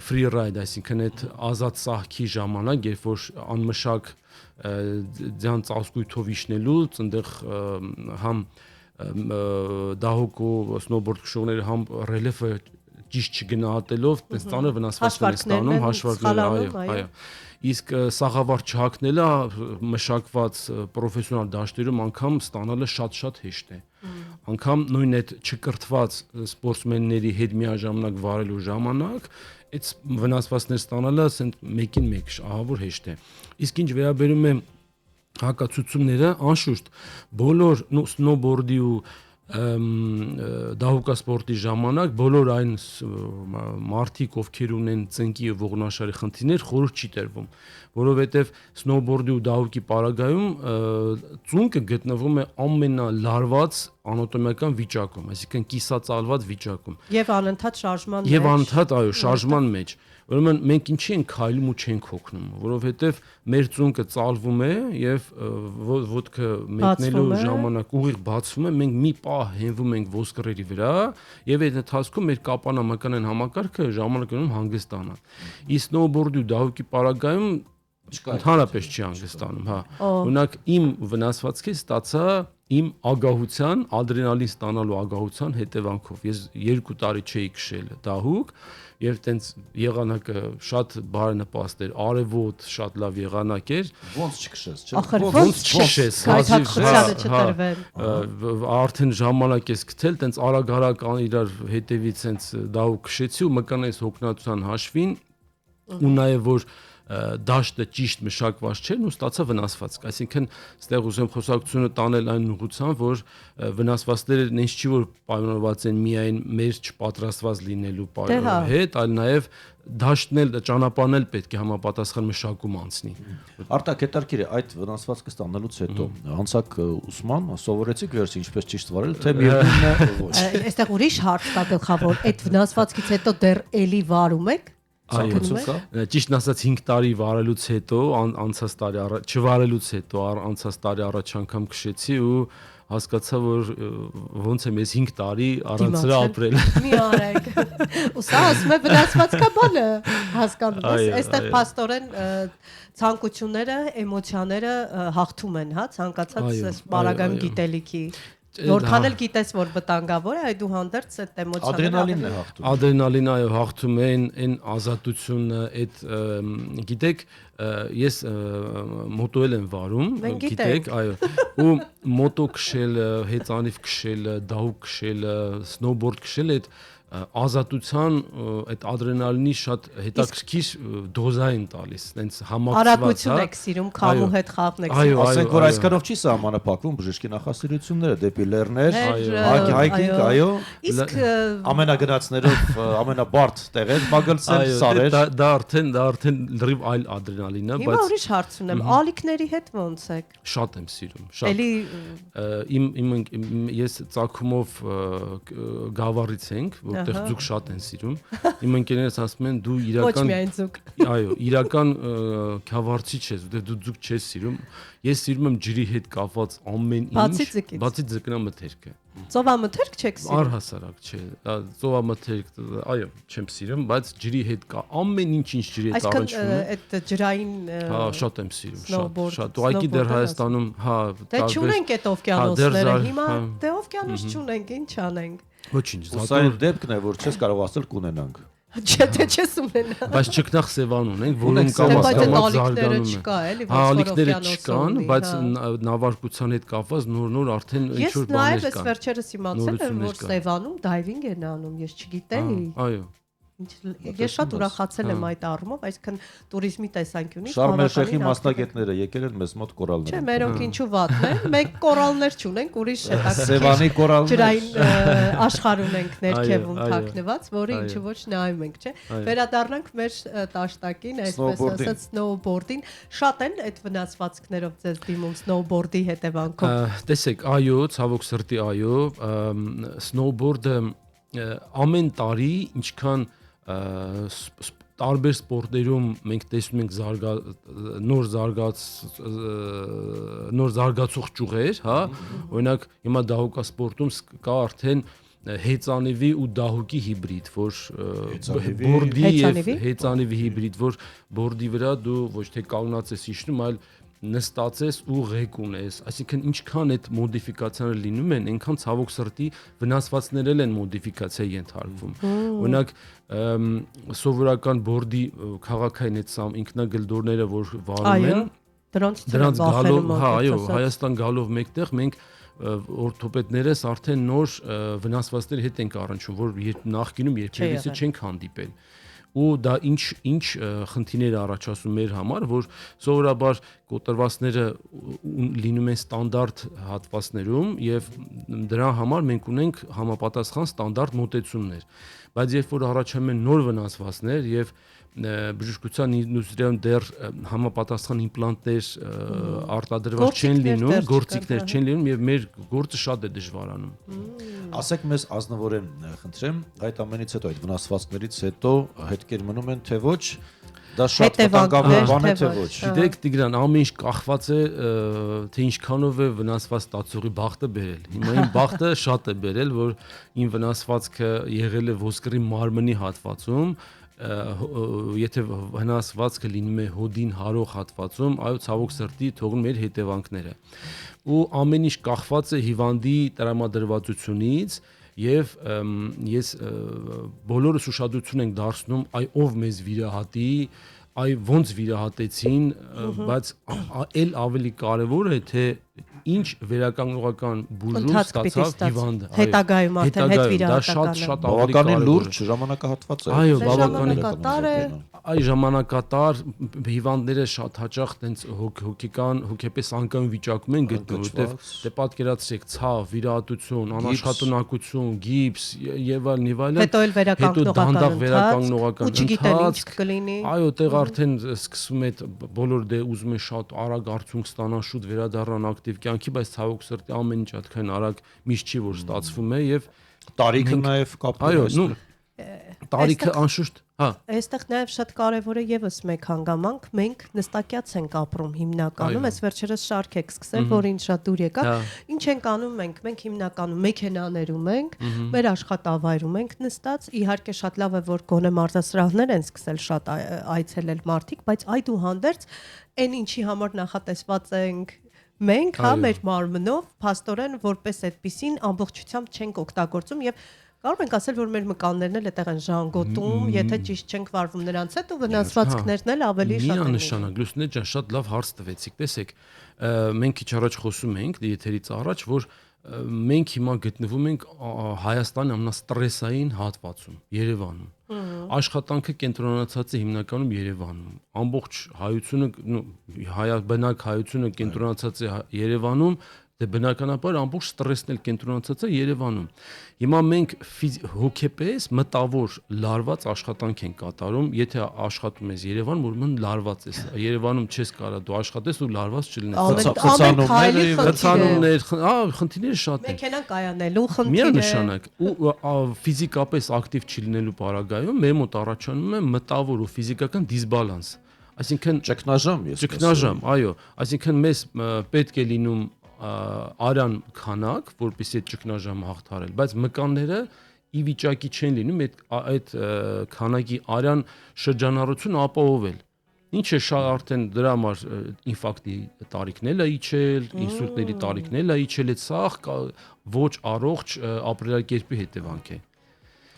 free ride, այսինքն այդ ազատ սահքի ժամանակ, երբ որ անմշակ ձյան ծածկույթով իջնելուց այնտեղ համ դահուկ ու սնոուբորդ քշողները համ ռելիեֆը ճիշտ չգնահատելով, այդպես ծանր վնասվածքներ են ստանում, հաշվարկները, այո։ Իսկ սաղավարտ չհակնելը մշակված պրոֆեսիոնալ դաշտերում անգամ ստանալը շատ հեշտ է։ Անգամ նույն այդ չկրթված սպորտսմենների հետ միաժամանակ վարելու ժամանակ այդ վնասվածքներ ստանալը ասենք մեկին մեկ ահավոր հեշտ է։ Իսկ ինչ վերաբերում է հակացությունները, անշուշտ բոլոր սնոուբորդի ու դահուկասպորտի ժամանակ բոլոր այն մարդիկ, ովքեր ունեն ծնկի եւ ողնաշարի խնդիրներ, խորհուրդ չի տրվում, որովհետեւ սնոուբորդի ու դահուկի պարագայում ծունկը գտնվում է ամենալարված անատոմիական վիճակում, այսինքն կիսածալված վիճակում։ Եվ անընդհատ շարժման մեջ։ Եվ անընդհատ, այո, շարժման մեջ։ Ուրեմն մենք ինչի ենք քայլում ու չենք հոգնում, որովհետև մեր ծունկը ծալվում է եւ ոտքը մեկնելու ժամանակ ուղիղ բացվում է, մենք մի պահ հենվում ենք ոսկրերի վրա եւ այդ ընթացքում մեր կապանամական համակարգը ժամանակում հանգստանա։ Իսկ սնոուբորդի ու դահուկի պարագայում ընդհանրապես չի հանգստանում, հա։ Օրինակ իմ վնասվածքի ստացա իմ ագահության, ադրենալին ստանալու ագահության հետևանքով։ Ես 2 տարի չէի քշել դահուկ եւ տենց եղանակը շատ բարենպաստ էր, արևոտ շատ լավ եղանակ էր։ Ոնց չքշես, չէ՞։ Ոնց չքշես, արդեն ժամանակ ես գտել, տենց արագ-արագ իրար հետևից տենց դահուկ քշեցի ու մկանայս հոգնածության հաշվին ու նաեւ որ դաշտը ճիշտ մշակված չէր ու ստացա վնասվածք, այսինքն այստեղ ուզում խոսակցությունը տանել այն ուղղությամբ, որ վնասվածքները նենց չի որ պայմանավորված են միայն մեր չպատրաստված լինելու հետ, այլ նաև դաշտն էլ ճանապարհն էլ պետք է համապատասխան մշակում անցնի։ Արտակ հետարքիր է այդ վնասվածքը ստանալուց հետո հանցակ ուսման սովորեցիք վերջի ինչպես ճիշտ վարել, թե միևնույնն է ոչ։ Այստեղ ուրիշ հարց կա գլխավոր, այդ վնասվածքից հետո դեռ էլի վարում եք։ Ճիշտն ասած 5 տարի վարելուց հետո անցած տարի չվարելուց հետո անցած տարի առաջ անգամ քշեցի ու հասկացա որ ոնց է մեզ 5 տարի առանց դրա ապրել։ Մի արեք։ Ու սա ասում է վնասվածքա բանը հասկանում ես, այստեղ փաստորեն ցանկությունները, էմոցիաները հաղթում են, հա, ցանկացած բարագայում գիտելիքի։ Որքան էլ գիտես որ վտանգավոր է, այդուհանդերձ այդ էմոցիաները ադրենալինն է հաղթում։ Ադրենալինը այո հաղթում է այն ազատությունը, այդ գիտեք, ես մոտոել եմ վարում, գիտեք, այո, ու մոտո քշելը, հեծանիվ քշելը, դահուկ քշելը, սնոուբորդ քշելը այդ ազատության այդ ադրենալինի շատ հետաքրքիր դոզա են տալիս, այնց համակցված։ Արագություն եք սիրում, քամու հետ խաղն եք սիրում։ Ասենք որ այսքանով չի սահմանափակվում բժշկի նախասիրությունները դեպի լեռներ, հայկինգ, այո։ Իսկ ամենագնացներով ամենաբարդ տեղեր մագլցել, սարեր։ Դա արդեն լրիվ այլ ադրենալին է, բայց հիմա ուրիշ հարց ունեմ, ալիքների հետ ոնց եք։ Շատ եմ սիրում, շատ։ Էլի ես ծագումով Գավառից ենք, որտեղ ձուկ շատ են սիրում։ Իմ ընկերներս ասում են դու իրական ոչ միայն ձուկ։ Այո, իրական Գավառցի չես, դու ձուկ չես սիրում։ Ես սիրում եմ ջրի հետ կապված ամեն ինչ, բացի ձկնամթերքը։ Ծովամթերք չեք սիրում։ Առհասարակ չէ, ծովամթերք, այո, չեմ սիրում, բայց ջրի հետ կա ամեն ինչ ջրի հետ Այսքան առնչվում է։ այդ ջրային Հա, շատ եմ սիրում, snowboard, շատ։ Ուղղակի դեռ snowboard-ը Հայաստանում, հա, Դե չունենք այդ օվկիանոսները, դեռ հիմա հա։ դե օվկիանոս չունենք, ինչ անենք։ Ոչինչ, Սա այն դեպքն է, որ չես կարող ասել կունենանք։ Չէ, թե չես ունենա։ բայց չկնախ Սևան ունենք, որում Ունենք կամ Բայց այդ կամաց ալիքները զարգանում է։ չկա, էլի, Հա, որ ալիքները օվկիանոսը չկան, ունի, բայց հա։ նավարկության հետ կապված նոր արդեն ինչ Ես որ նաև բաներ ես կան։ վերջերս իմացել եմ, որ նորություններ կան։ Սևանում դայվինգ են անում, ես չգիտեի։ Այո։ Ես շատ ուրախացել եմ այդ առումով, այսինքն туриզմի տեսանկյունից Շարմել-Շեխի մասնագետները եկել են մեզ մոտ Չէ, կորալներ։ մերոնք ինչու վատն են, մեկ կորալներ չունենք, ուրիշ Սևանի կորալներ։ ջրային աշխարհ ունենք ներքևում Այո, թաքնված, որը այո։ ինչու ոչ նայում ենք, չէ։ Այո։ Վերադառնանք մեր տաշտակին, այսպես Snowboardին։ ասած, սնոուբորդին։ Շատ են այդ վնասվածքներով ձեզ դիմում սնոուբորդի հետևանքով։ Տեսեք, այո, ցավոք սրտի այո, սնոուբորդը ամեն տարի ինչքան տարբեր սպորտերում մենք տեսնում ենք նոր զարգացող ճյուղեր, հա, օրինակ հիմա դահուկասպորտում կա արդեն հեծանիվի ու դահուկի հիբրիդ, որ բորդի եւ հեծանիվի հիբրիդ, որ բորդի վրա դու ոչ թե կանգնած ես իջնում, այլ նստած ես ու ղեկ ունես, այսինքն ինչքան այդ մոդիֆիկացիաները լինում են, այնքան ցավոք սրտի վնասվածքներ են մոդիֆիկացիա ենթարկվում։ Օրինակ սովորական բորդի քաղաքային այդ ինքնագլդորները, որ վարում են, դրանց գալով, հա, այո, Հայաստան գալով մեկտեղ մենք օրթոպեդներս արդեն նոր վնասվածքների հետ ենք առնչվում, որ նախկինում երբևիցե չենք հանդիպել։ Ու դա ինչ խնդիրներ առաջացում մեր համար, որ սովորաբար կոտրվածները լինում են ստանդարտ հատվածներում եւ դրա համար մենք ունենք համապատասխան ստանդարտ մոտեցումներ, բայց երբ որ առաջանում են նոր վնասվածքներ եւ բժշկության ինդուստրիայում դեռ համապատասխան իմպլանտներ արտադրված չեն լինում, գործիքներ չեն լինում եւ մեր գործը շատ է դժվարանում։ Ասեք մեզ ազնվորեն խնդրեմ, այդ ամենից հետո այդ վնասվածքներից հետո հետքեր մնում են թե ոչ, դա շատ վտանգավոր բան է թե ոչ։ Գիտեք Տիգրան, ամեն ինչ կախված է թե ինչքանով է վնասված ստացողի բախտը բերել։ Հիմա իմ բախտը շատ է բերել, որ իմ վնասվածքը եղել է ոսկրի մարմնի հատվածում, եթե վնասվածքը լինում է հոդին հարող հատվածում, այո, ցավոք սրտի թողնում էր հետևանքները։ Ու ամեն ինչ կախված է հիվանդի տրամադրվածությունից եւ ես բոլորս ուշադրություն ենք դարձնում ով մեզ վիրահատի, ոնց վիրահատեցին, բայց այլ ավելի կարևոր է թե ինչ վերականգնողական բուժում ստացավ հիվանդը։ Հետագայում արդեն հետ վիրահատականը։ Դա շատ բավականին լուրջ ժամանակահատված է։ Այո, բավականին ժամանակատար է։ Այ ժամանակատար հիվանդները շատ հաճախ տենց հոգեպես անկայուն վիճակում են գտնում, որտեղ դե պատկերացրեք ցավ, վիրահատություն, անաշխատունակություն, գիպս եւ այլն, հետո էլ վերականգնողական ընթացք, կլինի։ այո, տեղ արդեն սկսում է բոլոր դե ուզում են շատ արագ արդյունք ստանան, շուտ վերադառնան ակտիվ կյանքի, բայց ցավոք սրտի ամեն ինչ այդքան արագ միշտ չի որ ստացվում է եւ տարիքը նաեւ կապվում է։ Այո, տարիքը անշուշտ, հա։ Այստեղ նաև շատ կարևոր է եւս մեկ հանգամանք, մենք նստակյաց ենք ապրում հիմնականում, այս վերջերս շարք եք սկսել, որին շատ դուր եկա։ Ինչ ենք անում մենք հիմնականում մեքենաներում ենք, մեր աշխատավայրում ենք նստած, իհարկե շատ լավ է, որ գոնե մարզասրահներ են սկսել շատ այցելել մարդիկ, բայց այդուհանդերձ այն ինչի համար նախատեսված ենք մենք, հա, մեր մարմնով, փաստորեն որպես այդպեսին ամբողջությամբ չենք օգտագործում եւ կարող ենք ասել, որ մեր մկաններն էլ այդտեղ են ժանգոտում, եթե ճիշտ չենք վարվում նրանց հետ ու վնասվածքներն էլ ավելի շատ են։ Միանշանակ, Լուսինե ջան, շատ լավ հարց տվեցիք։ Տեսեք, մենք քիչ առաջ խոսում էինք եթերից առաջ, որ մենք հիմա գտնվում ենք Հայաստանի ամենաստրեսային հատվածում, Երևանում։ Աշխատանքը կենտրոնացած է հիմնականում Երևանում։ Ամբողջ հայությունը, բնակ հայությունը կենտրոնացած է Երևանում, դե բնականաբար ամբողջ ստրեսն էլ կենտրոնացած է Երևանում։ Հիմա մենք հոգեպես մտավոր լարված աշխատանք ենք կատարում, եթե աշխատում ես Երևանում, ուրեմն լարված ես։ Երևանում չես կարող դու աշխատես ու լարված չլինես։ Խցանումներ, խնդիրները շատ են։ Մեքենան կայանելու խնդիրը։ Միանշանակ ու ֆիզիկապես ակտիվ չլինելու պարագայում մեր մոտ առաջանում է մտավոր ու ֆիզիկական դիսբալանս։ Այսինքն ճգնաժամ, ճգնաժամ, այո, այսինքն մեզ պետք է լինում արյան քանակ, որպեսզի այդ ճգնաժամը հաղթարել, բայց մկանները ի վիճակի չեն լինում այդ քանակի արյան շրջանառությունը ապահովել։ Ինչ է արդեն դրա համար ինֆարկտի տարիքն է իջել, ինսուլտների տարիքն է իջել, այդ սա ոչ առողջ ապրելակերպի հետևանք է։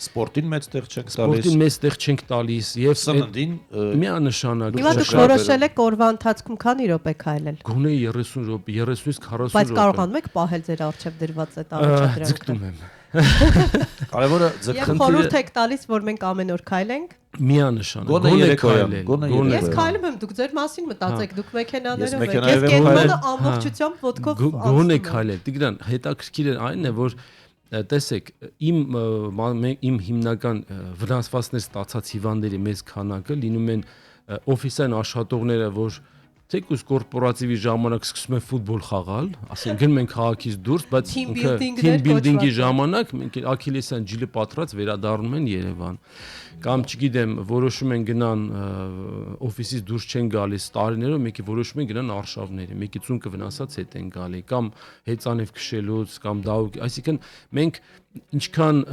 Սպորտին մեծ տեղ չենք տալիս։ Սպորտին մեծ տեղ չենք տալիս եւ սննդին միանշանակ։ Հիմա դուք որոշել եք օրվա ընթացքում քանի րոպե քայլել։ Գոնե 30 րոպե, 30-ից 40 րոպե։ Բայց կարողանում եք պահել ձեր առջև դրված այդ առաջադրանքը։ Ձգտում եմ։ Կարևորը Եվ խորհուրդ եք տալիս, որ մենք ամեն օր քայլենք։ Միանշանակ։ Գոնե երեկոյան, գոնե Ես քայլում եմ, դուք ձեր մասին մտածեք, դուք մեքենաներով եք։ մեքենայով Ես եմ կենտրոնը քայլել։ ամբողջությամբ ոտքով Գոնե քայլել։ Տիգրան, հետաքրքիրը այն է, որ տեսեք, իմ հիմնական վնասվածքներ ստացած հիվանդների մեծ քանակը լինում են օֆիսային աշխատողները, որ թեկուզ կորպորատիվի ժամանակ սկսում են ֆուտբոլ խաղալ, ասենք գնում են քաղաքից դուրս, բայց Team թիմ building-ներ բիլդինգի կոչված են։ ժամանակ մենք Աքիլեսյան ջիլը պատրած վերադառնում են Երևան։ Կամ չգիտեմ, որոշում են գնան օֆիսից դուրս չեն գալիս տարիներով, մեկի որոշում են գնան արշավների, մեկի ծունկը վնասած հետ են գալի, կամ հեծանիվ քշելուց, կամ դահուկ, այսինքն մենք ինչքան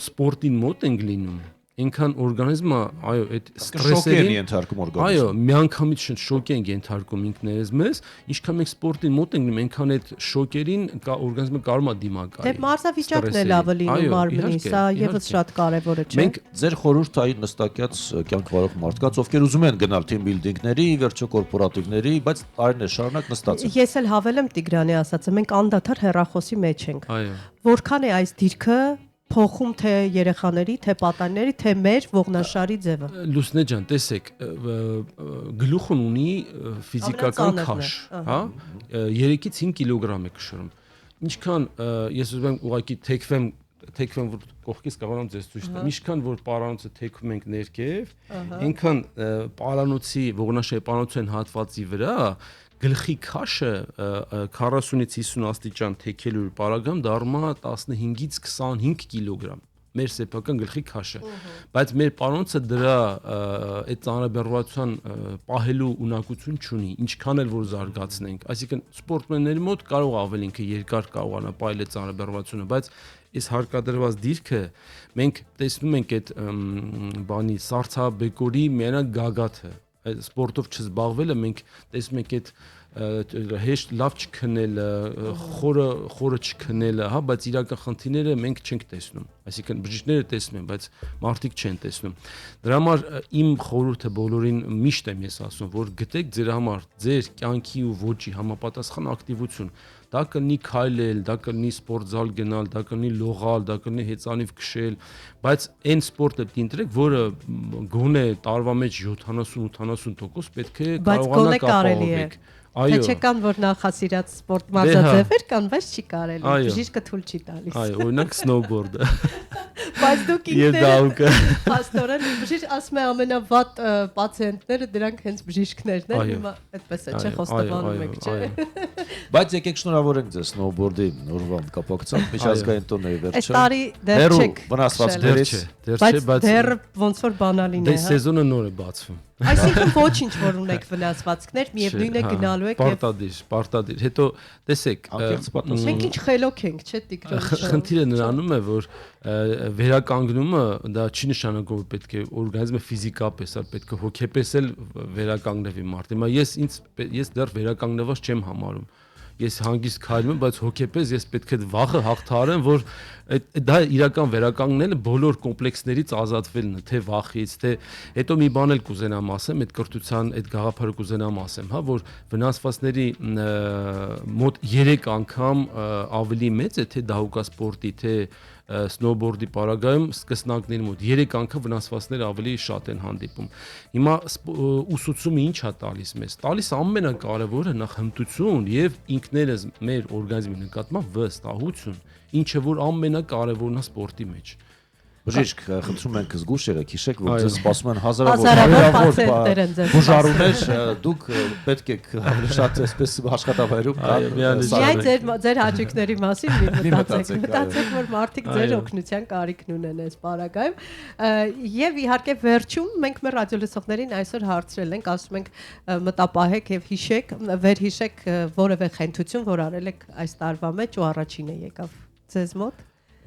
սպորտին մոտ ենք լինում, ինքան օրգանիզմը, այո, այդ ստրեսերին ենթարկում օրգանիզմը։ Այո, միանգամից շոկ ենք ենթարկում ինքներս մեզ, ինչքան մենք սպորտին մոտ ենք լինում, այնքան այդ շոկերին օրգանիզմը կարող է դիմակայել։ Դե մարզավիճակն էլ ավելի լինում մարմնի, սա եւս շատ կարեւոր է, չէ՞։ Մենք ձեր խորհուրդային նստակյաց կյանք վարող մարդկանց, ովքեր ուզում են գնալ թիմ բիլդինգների, վերջո կորպորատիվների, բայց տարիներ շարունակ նստած են։ Ես էլ հավելեմ Տիգրանի ասածը, մենք անդադար հեռախոսի մեջ ենք։ Այո։ Որքան է այս դիրքը փոխում թե երեխաների, թե պատանիների, թե մեր ողնաշարի ձևը։ Լուսնե ջան, տեսեք, գլուխն ունի ֆիզիկական քաշ, հա? 3-ից 5 կիլոգրամ է քշում։ Ինչքան ես ուզում եմ ուղղակի թեքվեմ որ կողքից կարողանամ ձեզ ցույց տամ։ Ինչքան որ պարանոցը թեքում ենք ներքև, այնքան պարանոցի ողնաշարի պարանոցային հատվածի վրա գլխի քաշը 40-ից 50 աստիճան թեքելու պարագայում դառնում է 15-ից 25 կիլոգրամ։ Մեր սեփական գլխի քաշը, բայց մեր պարանոցը դրա այդ ծանրաբեռնվածության պահելու ունակություն չունի, ինչքան էլ որ զարգացնենք։ Այսինքն սպորտմենների մոտ կարող ավելի ինքը երկար կարողանա պահել այդ ծանրաբեռնվածությունը, բայց այս հարկադրված դիրքը մենք տեսնում ենք այդ բանի սարսափբեկորի միանակ գագաթը, այդ սպորտով չզբաղվելը մենք տեսնում ենք այդ հեշտ լավ չքնելը, խորը չքնելը, հա, բայց իրական խնդիրները մենք չենք տեսնում։ Այսինքն բժիշկները տեսնում են, բայց մարդիկ չեն տեսնում։ Դրա համար իմ խորհուրդը բոլորին միշտ եմ ես ասում, որ գտեք ձեր համար ձեր կյանքի ու ոճի համապատասխան ակտիվություն։ Դա կլինի քայլել, դա կլինի սպորտզալ գնալ, դա կլինի լողալ, դա կլինի հեծանիվ քշել, բայց այն սպորտը պետք է ընտրեք, որը գոնե տարվա մեջ 70-80% պետք է կարողանաք ապահովեք։ Թե չկան որ նախասիրած սպորտ մարզաձևեր կան, բայց չի կարելի։ Բժիշկը թույլ չի տալիս։ Այո, օրինակ սնոուբորդը։ Բայց դուք Եվ դահուկը։ Պաստորեն բժիշկ ասում է ամենավատ պացիենտները դրանք հենց բժիշկներն են, հիմա այդպես է, չէ, խոստովանում եք, չէ։ Բայց եկեք շնորհավորենք ձեզ սնոուբորդի նորվան կապակցությամբ միջազգային տոնների վերջը։ Այս տարի դեռ չեք վնասվածքներից, բայց դեռ ոնց որ բանալին է, հա։ Դե սեզոնը նոր է բացվում։ Այսինքն ոչինչ որ ունեք վնասվածքներ, միևնույն է գնալու եք եւ պարտադիր։ Հետո տեսեք, մենք ինչ խելոք ենք, չէ՞ Տիգրան։ Խնդիրը նրանում է, որ վերականգնումը դա չի նշանակում որ պետք է օրգանիզմը ֆիզիկապես, այլ պետք է հոգեպես էլ վերականգնվի մարդ։ Հիմա ես դեռ վերականգնված չեմ համարում։ Ես հանգիստ քայլում եմ, բայց հոգեպես ես պետք է վախը հաղթահարեմ, որ դա իրական վերականգնելը բոլոր կոմպլեքսներից ազատվելն է, թե վախից, թե հետո մի բան էլ կուզենամ ասեմ, այդ կրթության, այդ գաղափարը կուզենամ ասեմ, հա, որ վնասվածքների մոտ 3 անգամ ավելի մեծ է թե դահուկասպորտի, թե սնոուբորդի պարագայում սկսնակների մոտ 3 անգամ վնասվածքները ավելի շատ են հանդիպում։ Հիմա ուսուցումը ինչ է տալիս մեզ։ Տալիս ամենակարևորը նախ հմտություն եւ ինքներս մեր օրգանիզմի նկատմամբ վստահություն, ինչը որ ամենակարևորն է սպորտի մեջ։ Բժիշկ, խնդրում ենք զգուշ եղեք, հիշեք, որ Այո. ձեզ սպասում են հազարավոր Հազարավոր հարյուրավոր պացիենտներ են ձեզ բուժարուներ, դուք պետք է ավելի շատ այսպես աշխատավայրում Այո, միանշանակ։ Միայն ձեր հաճույքների մասին մի մտածեք, մտածեք, որ մարդիկ ձեր Այո. օգնության կարիքն ունեն այս պարագայում։ Եվ իհարկե վերջում մենք մեր ռադիոլսողներին այսօր հարցրել ենք, ասում ենք մտապահեք եւ հիշեք, վերհիշեք որևէ խենթություն, որ արել եք այս տարվա մեջ ու առաջինը եկավ ձեզ մոտ։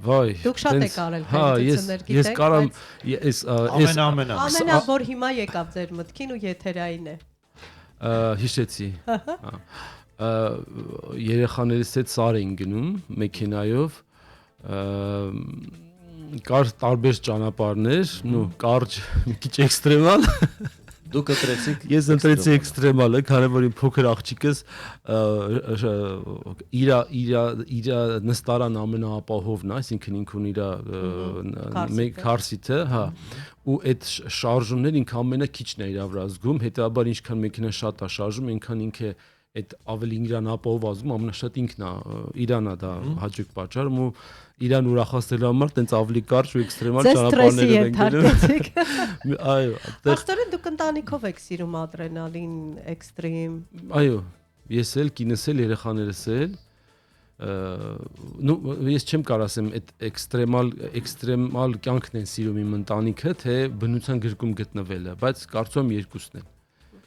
Վայ։ Դուք շատ տենց- եք արել Հա, խենթություններ, ես գիտեք, կարամ բայց- ես ամենամենը Ամենա որ հիմա եկավ ձեր մտքին ու եթերային է։ հիշեցի։ Երեխաներիս հետ սար էին գնում մեքենայով, կար տարբեր ճանապարհներ, նու կարճ, մի քիչ էքստրեմալ։ դուք ընտրեցիք Ես ընտրեցի էքստրեմալը, քանի որ իմ փոքր աղջիկս իր նստարան ամենաապահովն է, այսինքն ինքն իր մեկ քարսիթը, հա, ու այդ շարժումներ ինքը ամենակիչն է իր վրա զգում, հետեւաբար ինչքան մեքենան շատ է շարժում, այնքան ինքը այդ ավելի իրան ապահով ազգում ամենաշատ ինքն է իրանա դա հաճույք պատճառում ու իրան ուրախացնելու համար տենց ավելի կարճ ու էքստրեմալ ճանապարհներ են գնում։ Այո, Ախտորեն դուք ընտանիքով եք սիրում ադրենալին, էքստրիմ։ Այո, ես էլ, կինս էլ, երեխաներս էլ նու ես չեմ կարող ասեմ այդ էքստրեմալ կյանքն են սիրում իմ ընտանիքը, թե բնության գրկում գտնվելը, բայց կարծում եմ երկուսն են։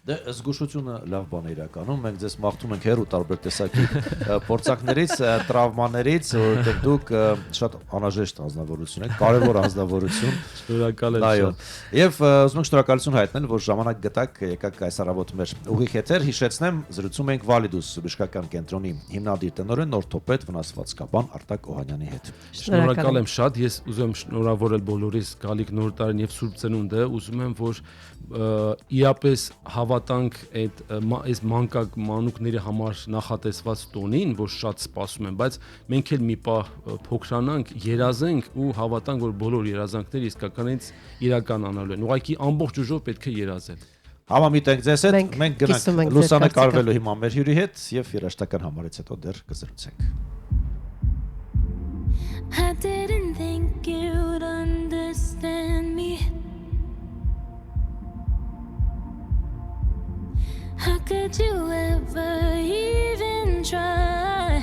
Դե զգուշությունը լավ բան է իրականում, մենք ձեզ մաղթում ենք հեռու տարբեր տեսակի փորձակներից, տրավմաներից, որովհետև դուք շատ անհրաժեշտ անձնավորություն եք, կարևոր անձնավորություն։ Շնորհակալ եմ Այո։ շատ։ Եվ ուզում ենք շնորհակալություն հայտնել, որ ժամանակ գտաք, եկաք այս առավոտ մեր ուղիղ եթեր, հիշեցնեմ, զրուցում ենք Validus բժշկական կենտրոնի հիմնադիր տնօրեն օրթոպեդ վնասվածքաբան Արտակ Օհանյանի հետ։ Շնորհակալ եմ շատ, ես ուզում եմ շնորհավորել բոլորիս գալիք նոր տարին եւ Սուրբ Ծնունդը, ուզում եմ որ իրապես հավատանք այս մանկակ մանուկների համար նախատեսված տոնին, որ շատ սպասում են, բայց մենք էլ մի պահ փոքրանանք, երազենք ու հավատանք, որ բոլոր երազանքները իսկականից իրականանալու են։ Ուղղակի ամբողջ ուժով պետք է երազել։ Համամիտ ենք ձեզ հետ, Մենք մենք կիսում գնանք ենք ձեր Լուսանը կարծիքը։ կարվելու հիմա մեր հյուրի հետ եւ երաշտական համարից հետո դեռ կզրուցենք։ I didn't think you'd understand me. How could you ever even try?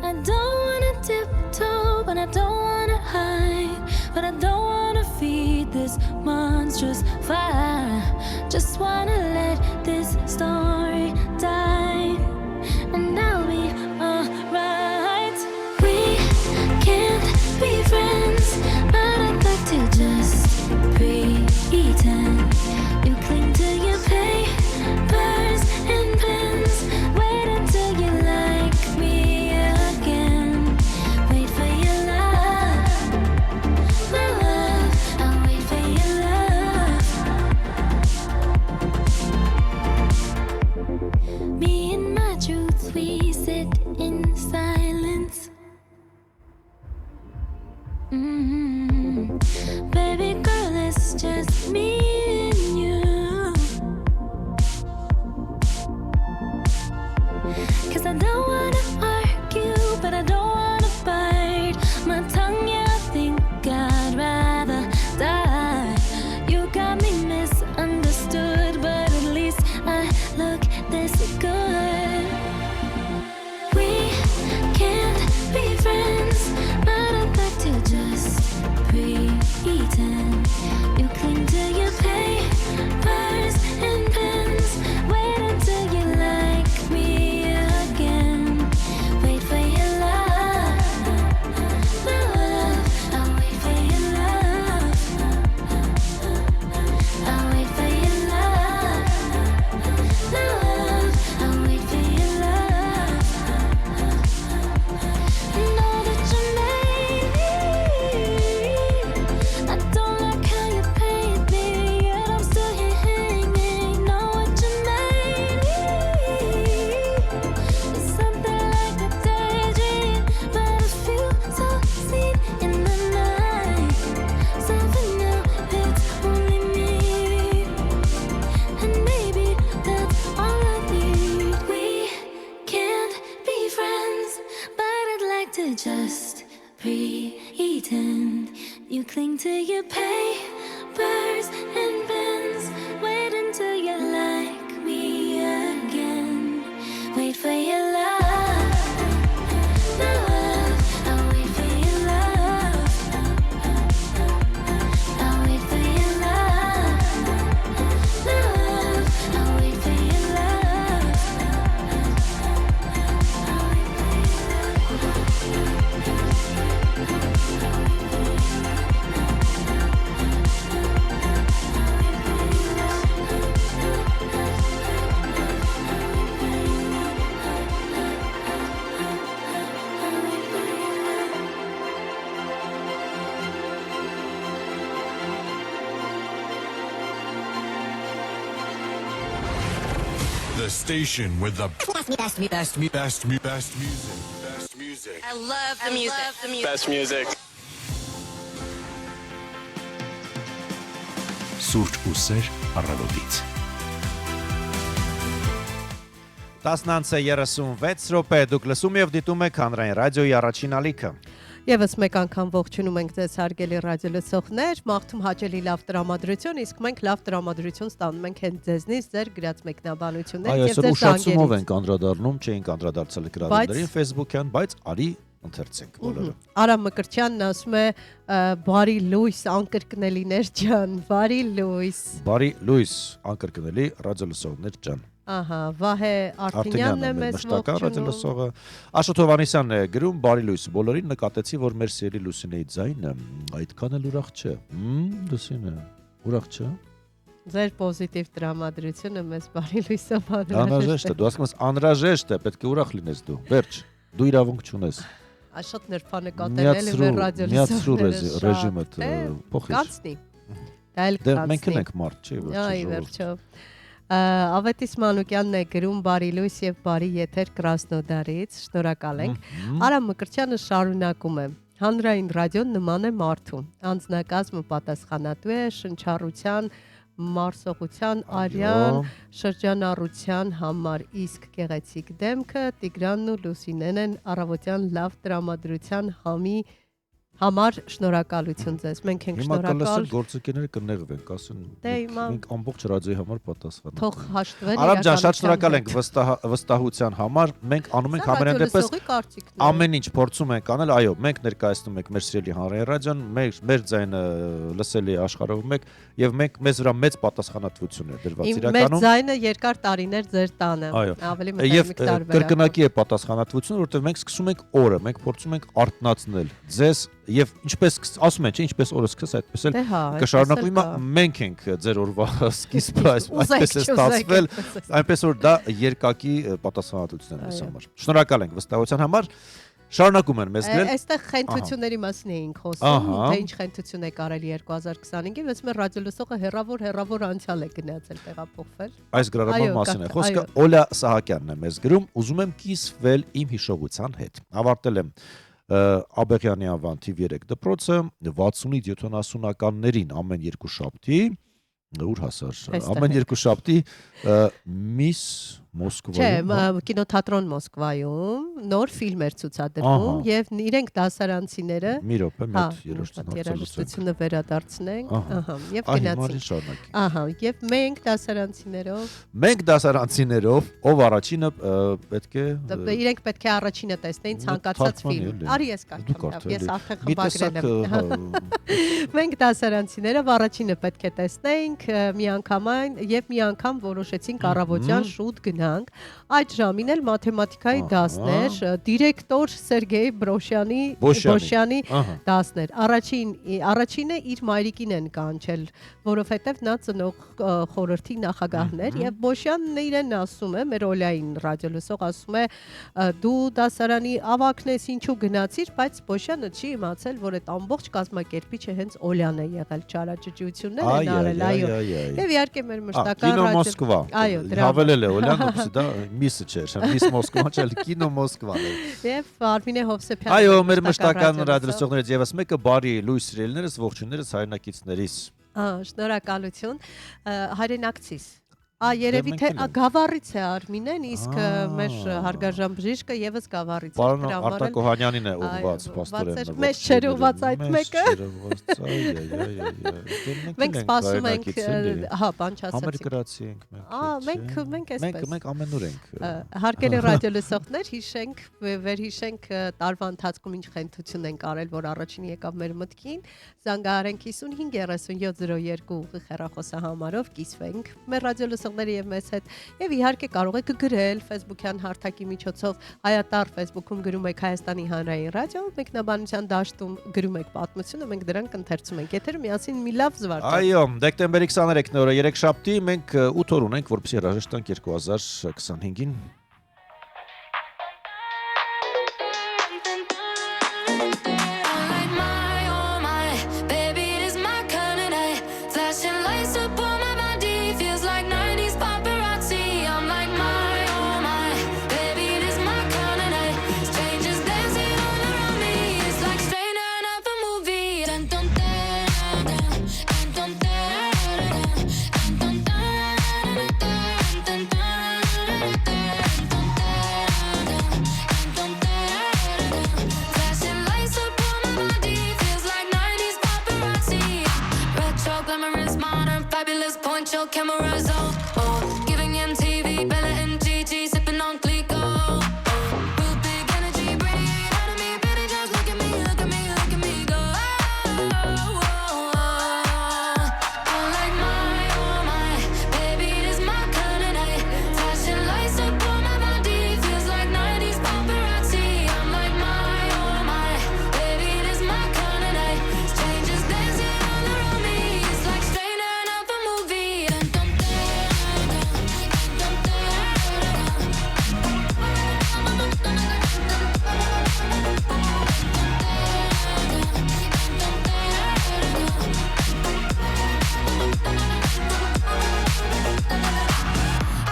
I don't wanna tiptoe, but I don't wanna hide, but I don't wanna feed this monstrous fire. Just wanna let this story die, and I'll be alright. We can't be friends, but I'd like to just pretend. You cling to your papers and pens. Wait until you like me again. Wait for your love, my love. I'll wait for your love. Me and my truth, we sit in silence. Baby girl, it's just me and you. 'Cause I don't wanna argue, but I don't wanna bite my tongue. Yeah, I think I'd rather die. You got me misunderstood, but at least I look this good. We can't be friends, but I'd like to just pretend. You cling to your The station with the best music. Best music. I love the music. Best music. Սուրճ ու սեր առավոտից։ 10:36 րոպե դուք լսում եւ դիտում եք հանրային ռադիոյի առաջին ալիքը։ Եվս մեկ անգամ ողջունում ենք ձեզ հարգելի ռադիոլսողներ, մաղթում հաճելի լավ տրամադրություն, իսկ մենք լավ տրամադրություն ստանում ենք հենց ձեզնից ձեր գրած մեկնաբանություններ Այո, եւ այսօր ձեր ուշացումով զանգերից։ ենք անդրադառնում, չէինք անդրադարձել գրադարներին Facebook-յան, բայց արի ընթերցենք բոլորը։ Արամ Մկրտչյանն ասում է բարի լույս անկրկնելիներ ջան, բարի լույս։ Բարի լույս, անկրկնելի ռադիոլսողներ ջան։ Ահա, Վահե Արփինյանն է մեզ մշտական ողջունում։ ռադիոլսողը։ Աշոտ Հովհաննիսյանն է գրում, բարի լույս բոլորին, նկատեցի, որ մեր սիրելի Լուսինեի ձայնը այդքան էլ ուրախ չէ։ Լուսինե, ուրախ չէ։ Ձեր պոզիտիվ տրամադրությունը մեզ բարի լույսով Անհրաժեշտ է, դու ասում ես անհրաժեշտ է, պետք է ուրախ լինես դու։ Վերջ, դու իրավունք չունես։ Աշոտ նրբանկատել էլի մեր Միացրու ռադիոլսողները։ ռեժիմը փոխիր։ Կանցնի։ Դա էլ Դե կանցնի։ մենք էլ ենք մարդ, չի ոչ։ Այ վերջո։ Ավետիս Մանուկյանն է գրում բարի լույս եւ բարի եթեր Կրասնոդարից, շնորհակալ ենք։ Արամ Մկրտչյանը շարունակում է. Հանրային ռադիոն նման է մարդու։ Անձնակազմը պատասխանատու է շնչառության, մարսողության, արյան, շրջանառության համար, իսկ գեղեցիկ դեմքը Տիգրանն ու Լուսինեն են առավոտյան լավ տրամադրության համար շնորհակալություն ձեզ։ Մենք ենք Հիմա շնորհակալ։ կլսեն գործընկերները կներվենք, ասեն։ Դե հիմա Մենք ամբողջ ռադիոյի համար պատասխան։ թող հաշտվեն։ Արամ ջան, շատ շնորհակալ ենք վստահության համար։ Մենք անում ենք ամենայն դեպս ամեն ինչ փորձում ենք անել։ Այո, մենք ներկայացնում ենք մեր սիրելի հանրային ռադիոն, մեր ձայնը լսելի աշխարհով մեկ եւ մեզ վրա մեծ պատասխանատվություն է դրված իրականում։ Մեր ձայնը երկար տարիներ ձեր տանը, ավելի մտերմիկ տարբերակ։ Եվ կրկնակի է պատասխանատվությունը, որովհետեւ մենք սկսում ենք օրը, մենք փորձում ենք արթնացնել ձեզ եւ ինչպես ասում են, չէ, ինչպես օրը սկսես, այդպես էլ կշարունակվի։ Հիմա մենք ենք ձեր օրվա սկիզբը, այդպես է ստացվել, այնպես որ դա երկակի պատասխանատվություն է մեզ համար։ Շնորհակալ ենք վստահության համար։ Շարունակում են մեզ գրել։ Այստեղ խենթությունների մասին էինք խոսում, թե ինչ խենթություն է կարել 2025-ին, բայց մեր ռադիոլսողը հերավոր անցյալ է գնացել, տեղափոխվել։ Այս գրառման մասին է խոսքը։ Օլա Սահակյանն է մեզ գրում, ուզում եմ կիսվել իմ հիշողության հետ։ Ավարտել եմ Աբեղյանի անվան թիվ 3 դպրոցը 60-ից 70-ականներին ամեն երկու շաբթի ուր հասար ամեն երկու շաբթի Միս Մոսկվայում Չէ, կինոթատրոն Մոսկվայում նոր ֆիլմ էր ցուցադրվում եւ իրենք դասարանցիները մի րոպե մեծ երաժշտությունը վերադարձնենք, ահա, եւ գնացինք։ Ահա, եւ մենք դասարանցիներով ով առաջինը պետք է իրենք պետք է առաջինը տեսնեին ցանկացած ֆիլմ։ Արի ես կարդամ, ես արդեն խմբագրել եմ։ Մենք դասարանցիներով առաջինը պետք է տեսնեինք միանգամայն եւ մի անգամ որոշեցինք առավոտյան շուտ գնանք։ Այդ ժամին էլ մաթեմատիկայի դասներ, դիրեկտոր Սերգեյ Բոշյանի դասներ։ Առաջինը իր մայրիկին են կանչել, որովհետև նա ծնող խորհրդի նախագահն էր եւ Բոշյանն իրեն ասում է, մեր Օլյային ռադիոլսող ասում է, դու դասարանի ավակն ես, ինչու գնացիր, բայց Բոշյանը չի իմացել, որ այդ ամբողջ կազմակերպիչը հենց Օլյան է եղել, ճարաճճություններ են արել, այո։ Եվ իհարկե մեր մշտական Կինո Մոսկվա։ Այո, դրա հավելել է Օլյան, որպեսզի դա միսը չէր, Միս Մոսկվան չէ, Կինո Մոսկվան է։ Եվ Արմինե Հովսեփյանը։ Այո, մեր մշտական ռադիոլսողներից եւս մեկը բարի լույս սիրելիներս, ողջույններս հայրենակիցներիս։ Շնորհակալություն, հայրենակցիս։ Երևի թե Գավառից է Արմինեն, իսկ մեր հարգարժան բժիշկը եւս Գավառից է։ Պարոն Արտակ Օհանյանին է ուղված պաստորեն։ Մեծ չէր ուղված այդ մեկը։ Մենք սպասում ենք, հա, բան չասացիք։ Համերկրացի ենք մենք։ Մենք էսպես։ Մենք ամենուր ենք։ Հարգելի ռադիոլսողներ, հիշենք, վերհիշենք տարվա ընթացքում ինչ խենթություն ենք արել, որ առաջին եկավ մեր մտքին։ Զանգահարենք 55 3702 ուղիղ հեռախոսահամարով կիսվենք մեր ռադիոլսողների եւ մեզ հետ եւ իհարկե կարող եք գրել Facebook-յան հարթակի միջոցով Հայատար Facebook-ում գրում եք Հայաստանի հանրային ռադիո, մեկնաբանության դաշտում գրում եք պատմությունը, մենք դրանք ընթերցում ենք։ Եթերը միասին մի լավ զվարճ։ Այո, դեկտեմբերի 23-ն օրը 3 շաբթի մենք 8 օր ունենք, որպեսզի հրաժեշտ տանք 2025-ին։ Flashing lights up on my body, feels like 90s paparazzi. I'm like my cameras on. Giving MTV, Bella and Gigi, sipping on Clico. Real big energy, radiate out of me, baby, just look at me, look at me, look at me go. I like my, oh my, baby, this my kind of night. Flashing lights up on my body, feels like 90s paparazzi. I'm like my, oh my, baby, this my kind of night. Strangers dancing all around me, it's like straight out of a movie.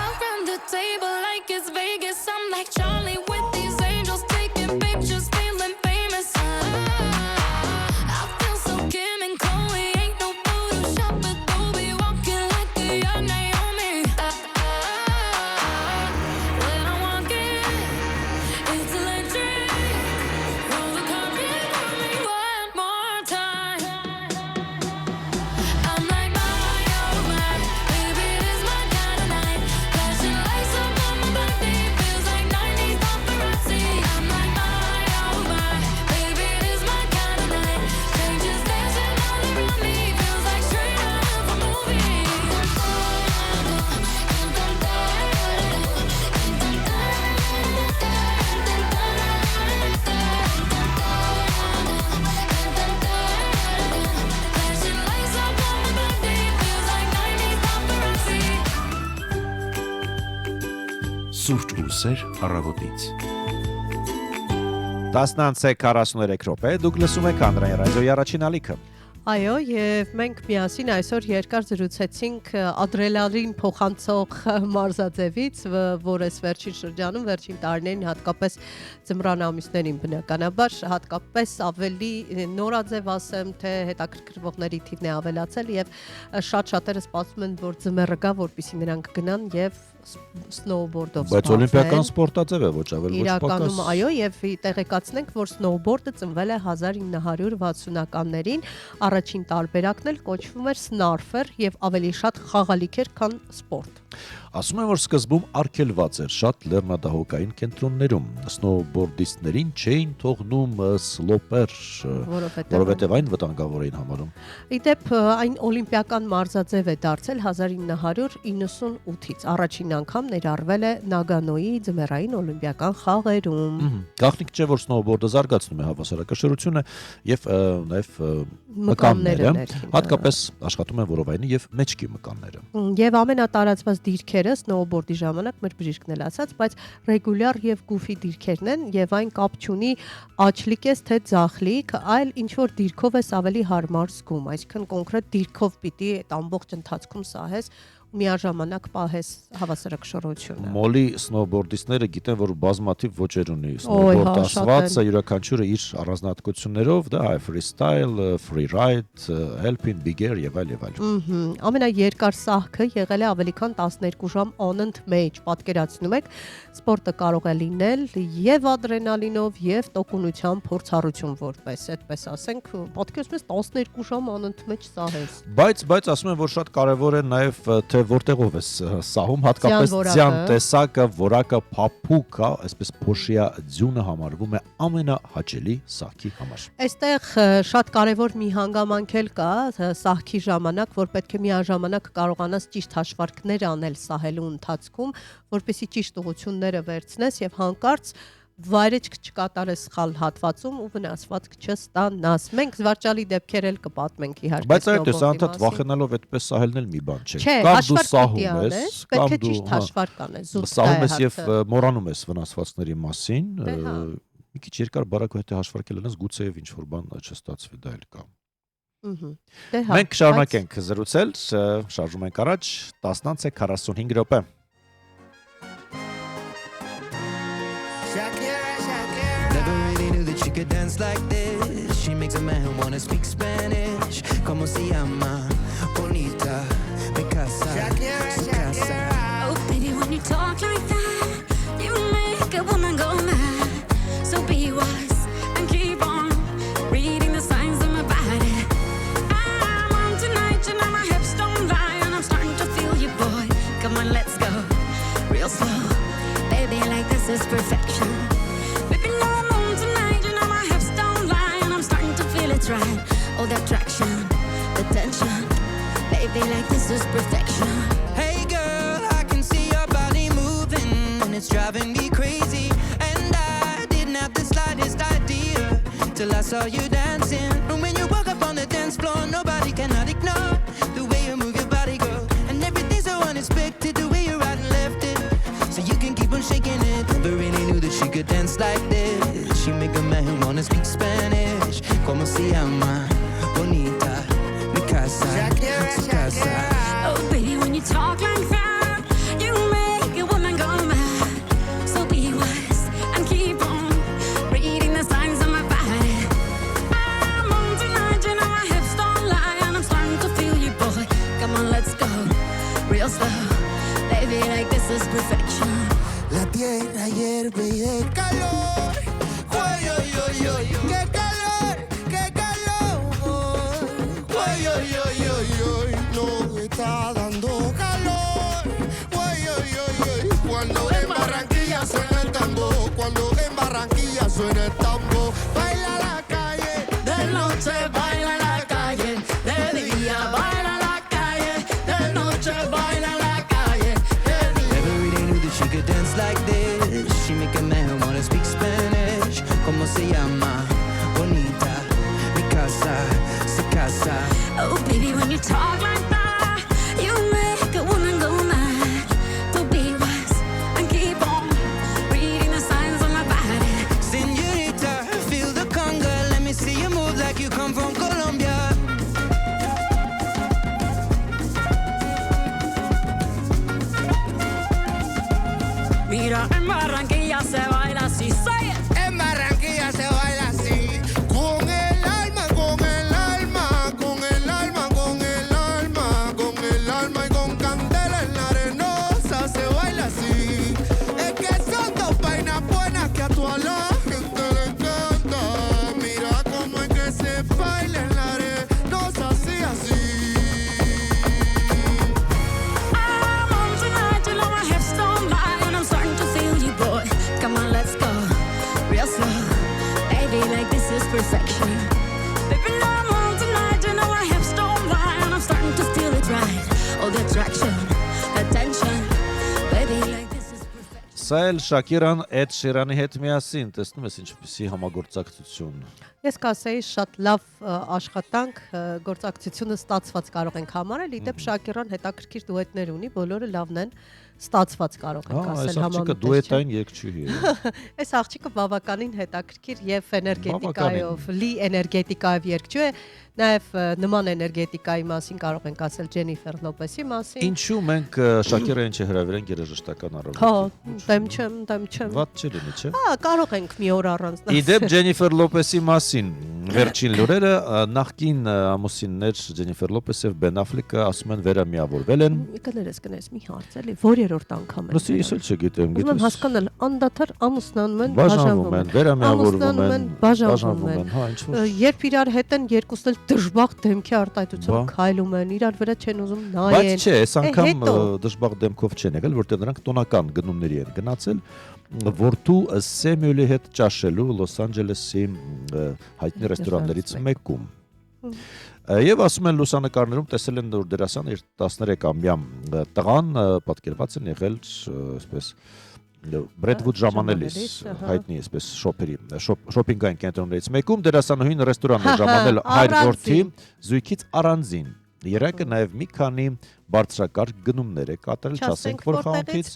I'll run the table like it's Vegas. I'm like Charlie with these angels taking pictures, feeling famous. I feel so Kim and Chloe, ain't no Photoshop, but they'll be walking like a young Naomi. When I walk in, it's electric. Roll the carpet for me one more time. I'm like my, oh my, baby, this my kind of night. Flashing lights up on my body, feels like 90s paparazzi. I'm like my, oh my, baby, this my kind of night. Strangers dancing all around me, feels like straight out of a movie. Flashing lights up on my body, feels like 90s paparazzi. Սուրճ ու սեր առավոտից։ 10:43 րոպե դուք լսում եք Հանրային ռադիոյի առաջին ալիքը։ Այո, եւ մենք միասին այսօր երկար զրուցեցինք ադրենալին փոխանցող մարզաձևից, որը վերջին շրջանում, վերջին տարիներին հատկապես ձմռան ամիսներին բնականաբար հատկապես ավելի նորաձև ասեմ, թե հետաքրքրվողների թիվն է ավելացել եւ շատ-շատերը սպասում են, որ ձմեռը գա, որպեսզի նրանք գնան եւ սնոուբորդով Բայց օլիմպիական սպորտաձև է ոչ ավել ոչ պակաս։ Իրականում այո, եւ տեղեկացնենք, որ սնոուբորդը ծնվել է 1960-ականներին, առաջին տարբերակն էլ կոչվում էր սնարֆեր եւ ավելի շատ խաղալիք էր, քան սպորտ։ Ասում են, որ սկզբում արգելված էր շատ լեռնադահոկային կենտրոններում։ Սնոուբորդիստներին չէին թողնում սլոպեր, որովհետև այն վտանգավոր էին համարում։ Իդեպ այն օլիմպիական մարզաձև է դարձել 1998-ից։ Առաջին անգամ ներառվել է Նագանոյի ձմեռային օլիմպիական խաղերում։ Գաղտնիք չէ, որ սնոուբորդը զարգացնում է հավասարակշռությունը եւ նաեւ մկանները, հատկապես աշխատում են որովայնի եւ մեջքի մկանները։ Եվ ամենատարածված դիրքերը սնոուբորդի ժամանակ մեր բժիշկն էլ ասաց, բայց ռեգուլյար եւ գուֆի դիրքերն են եւ այն կապ չունի աչլիկ ես թե ձախլիկ, այլ ինչ որ դիրքով ես ավելի հարմար զգում, այսինքն կոնկրետ դիրքով պիտի այդ ամբողջ ընթացքում սահես միաժամանակ պահես հավասարակշռությունը։ Մոլի սնոուբորդիստները գիտեն, որ բազմաթիվ ոճեր ունի սնոուբորդ ասվածը, յուրաքանչյուրը իր առանձնահատկություններով, դա է freestyle, free ride, alpine, bigger եւ այլ եւ այլ։ Ամենաերկար սահքը եղել է ավելի քան 12 ժամ on-and-mage, պատկերացնում եք, սպորտը կարող է լինել եւ ադրենալինով եւ տոկունության փորձառություն որպես, այդպես ասենք, պատկերացնում ես 12 ժամ on-and-mage սահես։ Բայց ասում են, որ շատ կարեւոր է նաեւ թե որտեղով է սահում, հատկապես ձյան տեսակը, որակը փափուկա, այսպես փոշիա ձյունը համարվում է ամենահաճելի սահքի համար։ Այստեղ շատ կարևոր մի հանգամանք էլ կա սահքի ժամանակ, որ պետք է միաժամանակ կարողանաս ճիշտ հաշվարկներ անել սահելու ընթացքում, որպեսզի ճիշտ ուղղությունները վերցնես եւ հանկարծ վայրեջք չկատարես սխալ հատվածում ու վնասվածք չստանաս։ Մենք զվարճալի դեպքեր էլ կպատմենք իհարկե։ Բայց այդ էս անդադ վախենալով այդպես սահելն էլ մի բան չէ։ Կամ դու սահում ես, պետք է ճիշտ հաշվարկ անես, զուտ սահում ես եւ մոռանում ես վնասվածքների մասին, մի քիչ երկար բարակ հետո հաշվարկել ես, գուցեև ինչ որ բան չստացվի, դա էլ կա։ Մենք շարունակենք զրուցել, շարժում ենք առաջ 10:45 րոպե։ Never really knew that she could dance like this. She makes a man wanna speak Spanish. Como se llama? Bonita, mi casa, su casa. Oh, baby, when you talk like that, you make a woman go mad. So be wise and keep on reading the signs of my body. I'm on tonight, you know my hips don't lie, and I'm starting to feel Baby, like this is perfection. Hey girl, I can see your body moving, and it's driving me crazy. And I didn't have the slightest idea till I saw you dancing. And when you walk up on the dance floor, nobody cannot ignore the way you move your body, girl. And everything's so unexpected, the way you right and left it. So you can keep on shaking it. Never really knew that she could dance like this. She make a man wanna speak Spanish. Como se llama? Bonita, mi casa, su casa. Oh, baby, when you talk like that, you make a woman go mad. So be wise and keep on reading the signs on my body. I'm on tonight, you know my hips don't lie, and I'm starting to feel you, boy. Come on, let's go real slow. Baby, like this is perfection. La tierra hierve y de calor. Ay, ay, ay, ay, qué calor, qué calor. Ay, ay, ay, ay, ay, no está dando calor. Ay, ay, ay, ay, cuando en Barranquilla suena el tambo, cuando en Barranquilla suena el tambo. Baila la calle, de noche baila la calle, de día baila la calle, de noche baila la calle. Never really knew that she could dance like this. She make a man wanna speak Spanish. Como se llama? Bonita, mi casa, su casa. Oh, baby, when you talk like that, you make a woman go mad. So be wise and keep on reading the signs on my body. Señorita, feel the conga. Let me see you move like you come from Colombia. Mira, en Barranquilla se baila así, say it. En Barranquilla se baila así. Con el alma, con el alma, con el alma, con el alma, con el alma y con candela en la arenosa se baila así. Es que son dos vainas buenas que a toda la gente le encanta. Mira cómo es que se baila en la arenosa así, así. I'm on tonight, you know my hips don't lie, and I'm starting to feel you, boy. Come on, let's go real slow. Baby, like this is perfection. Baby, I'm on tonight, you know my hips don't lie, and I'm starting to feel it right. All the attraction, the tension. Baby, like this is perfection. Սա էլ Շակիրան Էդ Շիրանի հետ միասին, տեսնում ես ինչպեսի համագործակցություն։ Ես կասեի շատ լավ աշխատանք, գործակցությունը ստացված կարող ենք համարել, իդեպ Շակիրան հետաքրքիր դուետներ ունի, բոլորը լավն են ստացված կարող ենք ասել Այս աղջիկը դուետային երգչուհի է։ Այս աղջիկը բավականին հետաքրքիր եւ էներգետիկայով, լի էներգետիկայով երգչու է, նաեւ նման էներգետիկայի մասին կարող ենք ասել Ջենիֆեր Լոպեսի մասին։ Ինչու մենք Շակիրային չհրավիրենք երաժշտական առօրյա։ Հա, դեմ չեմ։ Ված չի լինի, չէ՞։ Հա, կարող ենք մի օր առանց։ Իդեպ Ջենիֆեր Լոպեսի մասին վերջին լուրերը նախկին ամուսիններ Ջենիֆեր Լոպեսը եւ Բեն Աֆլեկը ասում են վերամիավորվել են։ Կներես մի հարց էլի, որ երրորդ անգամ է։ Լսի, ես էլ չգիտեմ, Ուզում եմ հասկանալ, անդադար ամուսնանում են, բաժանվում են, վերամիավորվում են, բաժանվում են։ հա, ինչ որ։ Երբ իրար հետ են, երկուսն էլ դժբախտ դեմքի արտահայտությամբ քայլում են, իրար վրա չեն ուզում նայեն։ Բայց չէ, այս անգամ դժբախտ դեմքով չեն եկել, որտեղ նրանք տոնական գնումների են գնացել որդու Սեմյուելի հետ ճաշելու Լոս Անջելեսի հայտնի ռեստորաններից մեկում։ Եվ ասում են լուսանկարներում տեսել են որ դերասանը իր 13-ամյա տղան պատկերված են եղել այսպես Բրեդվուդ ժամանելիս հայտնի այսպես շոփինգային կենտրոններից մեկում դերասանուհին ռեստորան է ժամանել հայր որդի զույգից առանձին Երակը նաև մի քանի բարձրակարգ գնումներ է կատարել, չասենք որ խաղից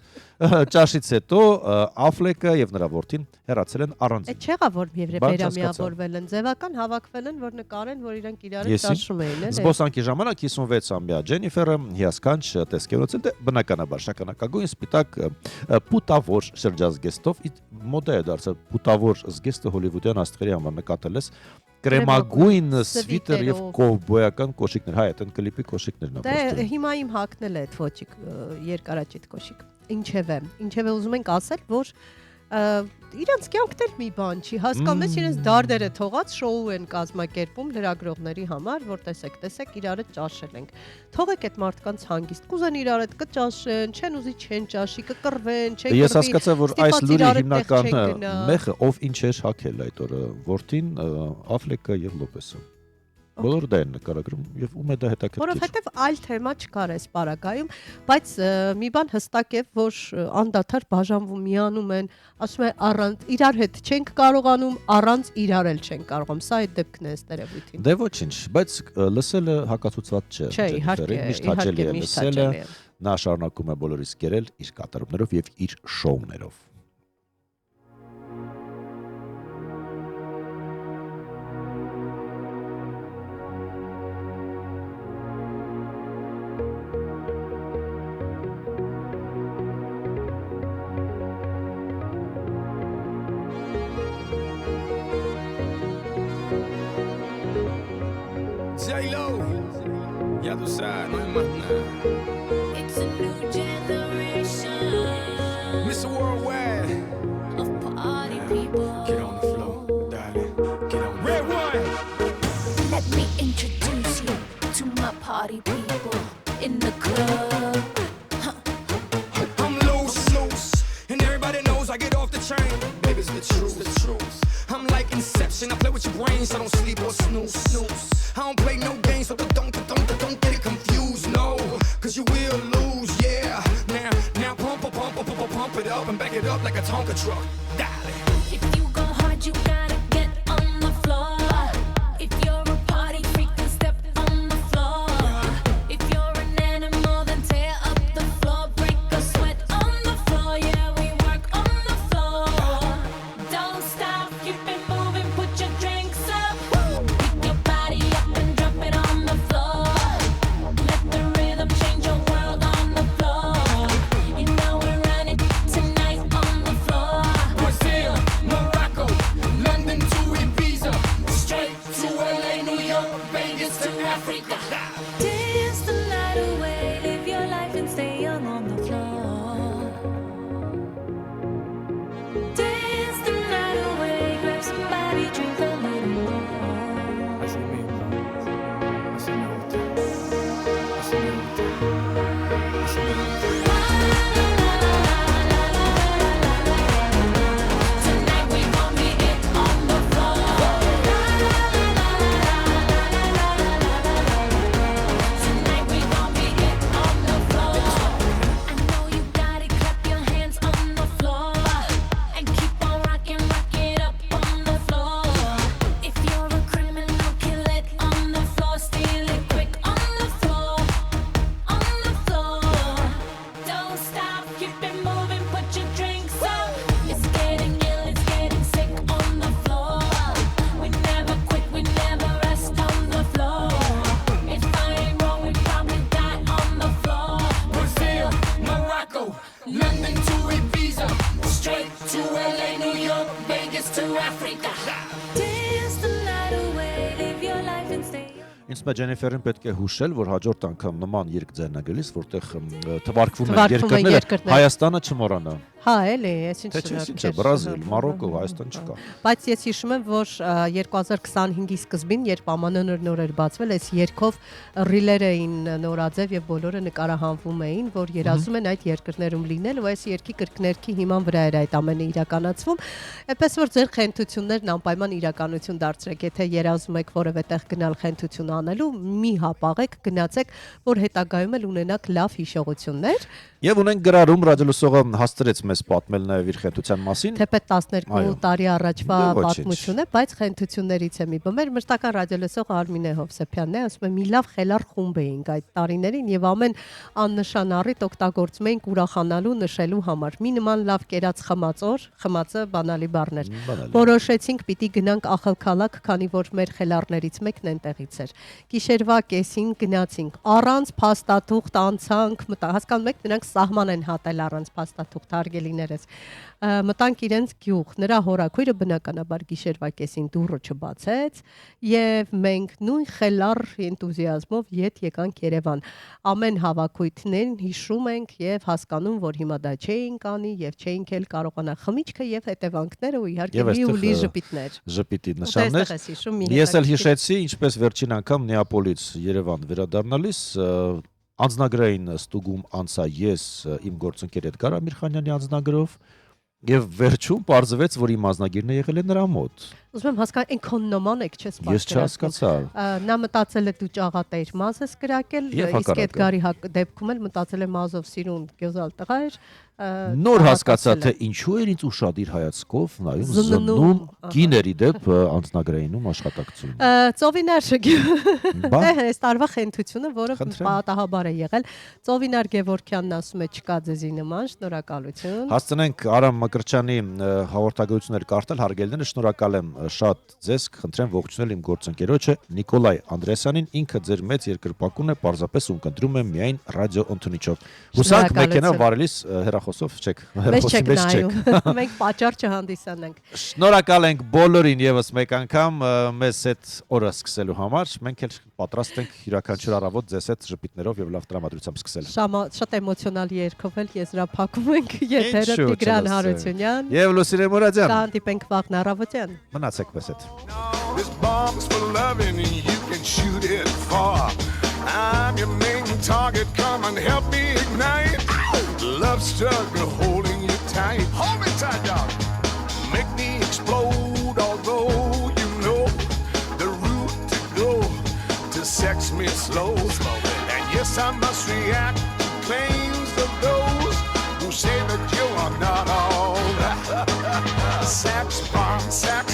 ճաշից հետո Աֆլեկը եւ նրա որդին հեռացել են առանձին։ Այդ չեղա որ վերամիավորվել են, ձևական հավաքվել են, որ նկարեն, որ իրանք իրար ճաշում էին, էլի։ Զբոսանքի ժամանակ 56-ամյա Ջենիֆերը հիասքանչ տեսքերոցել դե բնականաբար շագանակագույն սպիտակ պուտավոր շրջազգեստով մոդա է դարձել պուտավոր զգեստը հոլիվուդյան աստղերի համար նկատել ես Կրեմագույն սվիտեր եւ կովբոյական կոշիկներ, հայ այդն կլիպի կոշիկներն ա դե հիմա իմ հակնել է այդ ոչիկ երկարաճիտ կոշիկ ինչեւ ուզում ենք ասել որ իրանց կյանքն էլ մի բան չի հասկանում ես իրենց դարդերը թողած շոու են կազմակերպում լրագրողների համար որ տեսեք իրարը ճաշել ենք թողեք այդ մարդկանց հանգիստ կուզեն իրար հետ կճաշեն չեն ուզի չեն ճաշի կկռվեն չեն ես հասկացա որ այս լուրի հիմնական մեխը ով ինչ էր հակել այդ օրը որդին Աֆլեկը եւ Լոպեսը Բոլորը դա են նկարագրում եւ ում է դա հետաքրքիր։ Որովհետև այլ թեմա չկար այս պարագայում, բայց մի բան հստակ է, որ անդադար բաժանվում միանում են, ասում են առանց իրար հետ չենք կարողանում, առանց իրար էլ չենք կարողանում։ Սա այդ դեպքն է ըստ երևույթին։ Դե ոչինչ, բայց լսելը հակացուցված չէ։ Չէ, իհարկե, միշտ հաճելի է իհարկե, միշտ լսելը։ հաճելի է։ Նա շարունակում է բոլորիս կերել իր կատարումներով եւ իր շոուներով։ J-Lo, ya tú sabes, no hay más nada. It's a new generation Mr. Worldwide, of party people. get on the floor, darling, get on. Red one. Let me introduce you to my party people in the club. I'm loose, and everybody knows I get off the train. Baby, it's the truth. I'm like Inception. I play with your brain, so don't sleep or snooze. I don't play no games, so don't get it confused. No, cause you will lose. Yeah. Now pump it up and back it up like a Tonka truck. Darling. If you go hard, you gotta get on the floor. If you're a party freak, then step on the floor. If you're an animal, then tear up the floor. Break a sweat on the floor. Yeah, we work on the floor. Don't stop, keep it moving, put your drinks up. Pick your body up and drop it on the floor. Let the rhythm change your world on the floor. You know we're running tonight on the floor. Brazil, Morocco, London to Ibiza, straight to LA, New York, Vegas to Africa. Dance the night away, live your life and stay young on the floor. Dance the night away, grab somebody, drink a little more. Así mismo, así me gusta, así me gusta, así me gusta. Tonight we gon' be it on the floor. Tonight we gon' be it on the floor. I know you got it, clap your hands on the floor and keep on rocking, rock it up on the floor. If you're a criminal, kill it on the floor, steal it quick on the floor, on the floor. Don't stop, keep it moving, put your drinks up. It's getting ill, it's getting sick on the floor. We never quit, we never rest on the floor. If I ain't wrong, we probably die on the floor. Brazil, Morocco, London to Ibiza, straight to LA, New York, Vegas to Africa. Dance the night away, live your life and stay young. Ինձ մե Ջենիֆերին պետք է հուշել, որ հաջորդ անգամ նման երգ ձեռնագելիս, որտեղ թվարկվում են Թվարկվում են երկրները, երկրներ։ Հայաստանը չմոռանա։ Հա, էլի, ես ինչ Թե չէ, Բրազիլ, Մարոկո, Հայաստան չկա։ Բայց ես հիշում եմ, որ 2025-ի սկզբին, երբ ԱՄՆ-ն նոր էր բացվել, այս երգով ռիլեր էին նորաձև եւ բոլորը նկարահանվում էին, որ երազում են այդ երկրներում լինել, ու այս երգի կրկներքի հիման վրա էր այդ ամենը իրականացվում։ Այնպես որ ձեր խենթություններն անպայման իրականություն դարձրեք, եթե երազում եք որևէ տեղ գնալ խենթություն անելու, մի հապաղեք, գնացեք, որ հետագայում էլ ունենաք լավ հիշողություններ։ Եվ ունենք գրառում ռադիոլսողը հաստրեց մեզ պատմել նաև իր խենթության մասին։ Թեպետ 12 տարի առաջվա Դե ոչինչ։ պատմություն է, բայց խենթություններից է մի բան։ Մեր մշտական ռադիոլսող Արմինե Հովսեփյանն է, ասում է՝ մի լավ խելար խումբ էինք այդ տարիներին եւ ամեն աննշան առիթ օգտագործում էինք ուրախանալու, նշելու համար։ Մի նման լավ կերած խմածոր, խմածը բանալի բառն էր։ Որոշեցինք պիտի գնանք Ախալքալակ, քանի որ մեր խելարներից մեկն այնտեղից էր։ Գիշերվա կեսին գնացինք, առանց փաստաթուղթ անցանք, հասկանում եք, նրանք սահման են հատել առանց փաստաթուղթ, հարգելիներս։ Մտանք իրենց գյուղ, նրա հորաքույրը բնականաբար գիշերվա կեսին դուռը չբացեց եւ մենք նույն խելար էնտուզիազմով ետ եկանք Երևան։ Ամեն հավաքույթներն հիշում ենք եւ հասկանում, որ հիմա դա չէինք անի եւ չէինք էլ կարողանա խմիչքը եւ հետևանքները ու իհարկե մի ու լի ժպիտներ։ Ժպիտի նշաններ։ Ես էլ հիշեցի, ինչպես վերջին անգամ Նեապոլից Երևան վերադառնալիս անձնագրային ստուգում անցա ես իմ գործընկեր Էդգար Ամիրխանյանի անձնագրով Եվ վերջում պարզվեց, որ իմ ազնագիրն է եղել է նրա մոտ։ Ուզում եմ հասկանալ, այնքան նման եք, չես Ես չհասկացա։ Նա մտածել է դու ճաղատեիր մազ ես կրակել, Եվ իսկ հակառակը։ Էդգարի դեպքում էլ մտածել է մազով սիրուն գյոզալ տղա էր։ Նոր հասկացա, թե ինչու էր ինձ ուշադիր հայացքով նայում զննում կիների դեպ անձնագրայինում աշխատակցություն։ Ծովինար Բա։ այս տարվա խենթությունը, որը պատահաբար է եղել, Ծովինար Գևորգյանն ասում է չկա ձեզի նման, շնորհակալություն։ Հասցնենք Արամ Մկրտչյանի հաղորդագրություններ կարդալ, հարգելները, շնորհակալ եմ շատ ձեզ, խնդրեմ ողջունել իմ գործընկերոջը Նիկոլայ Անդրեասյանին, ինքը ձեր մեծ երկրպագուն է, պարզապես ունկնդրում եմ միայն ռադիո ընդունիչով։ Հուսանք մեքենա վարելիս հեռախոսով չեք, Մեզ չեք նայում, մենք պատճառ չհանդիսանանք։ Շնորհակալ ենք բոլորին եւս մեկ անգամ մեզ հետ օրը սկսելու համար։ Մենք էլ պատրաստ ենք յուրաքանչյուր առավոտ ձեզ հետ ժպիտներով եւ լավ տրամադրությամբ սկսել։ Շատ էմոցիոնալ երգով էլ եզրափակում ենք եթերը Տիգրան Հարությունյան եւ Լուսինե Մուրադյան։ Կհանդիպենք վաղն առավոտյան։ Մնացեք մեզ հետ։ This bomb's for loving and you can shoot it far. I'm your main target, come and help me ignite. Love struggle holding you tight. Hold me tight, dog. Make me explode, although you know the route to go to sex me slow. And yes, I must react to claims of those who say that you are not all that. Sax bomb, sax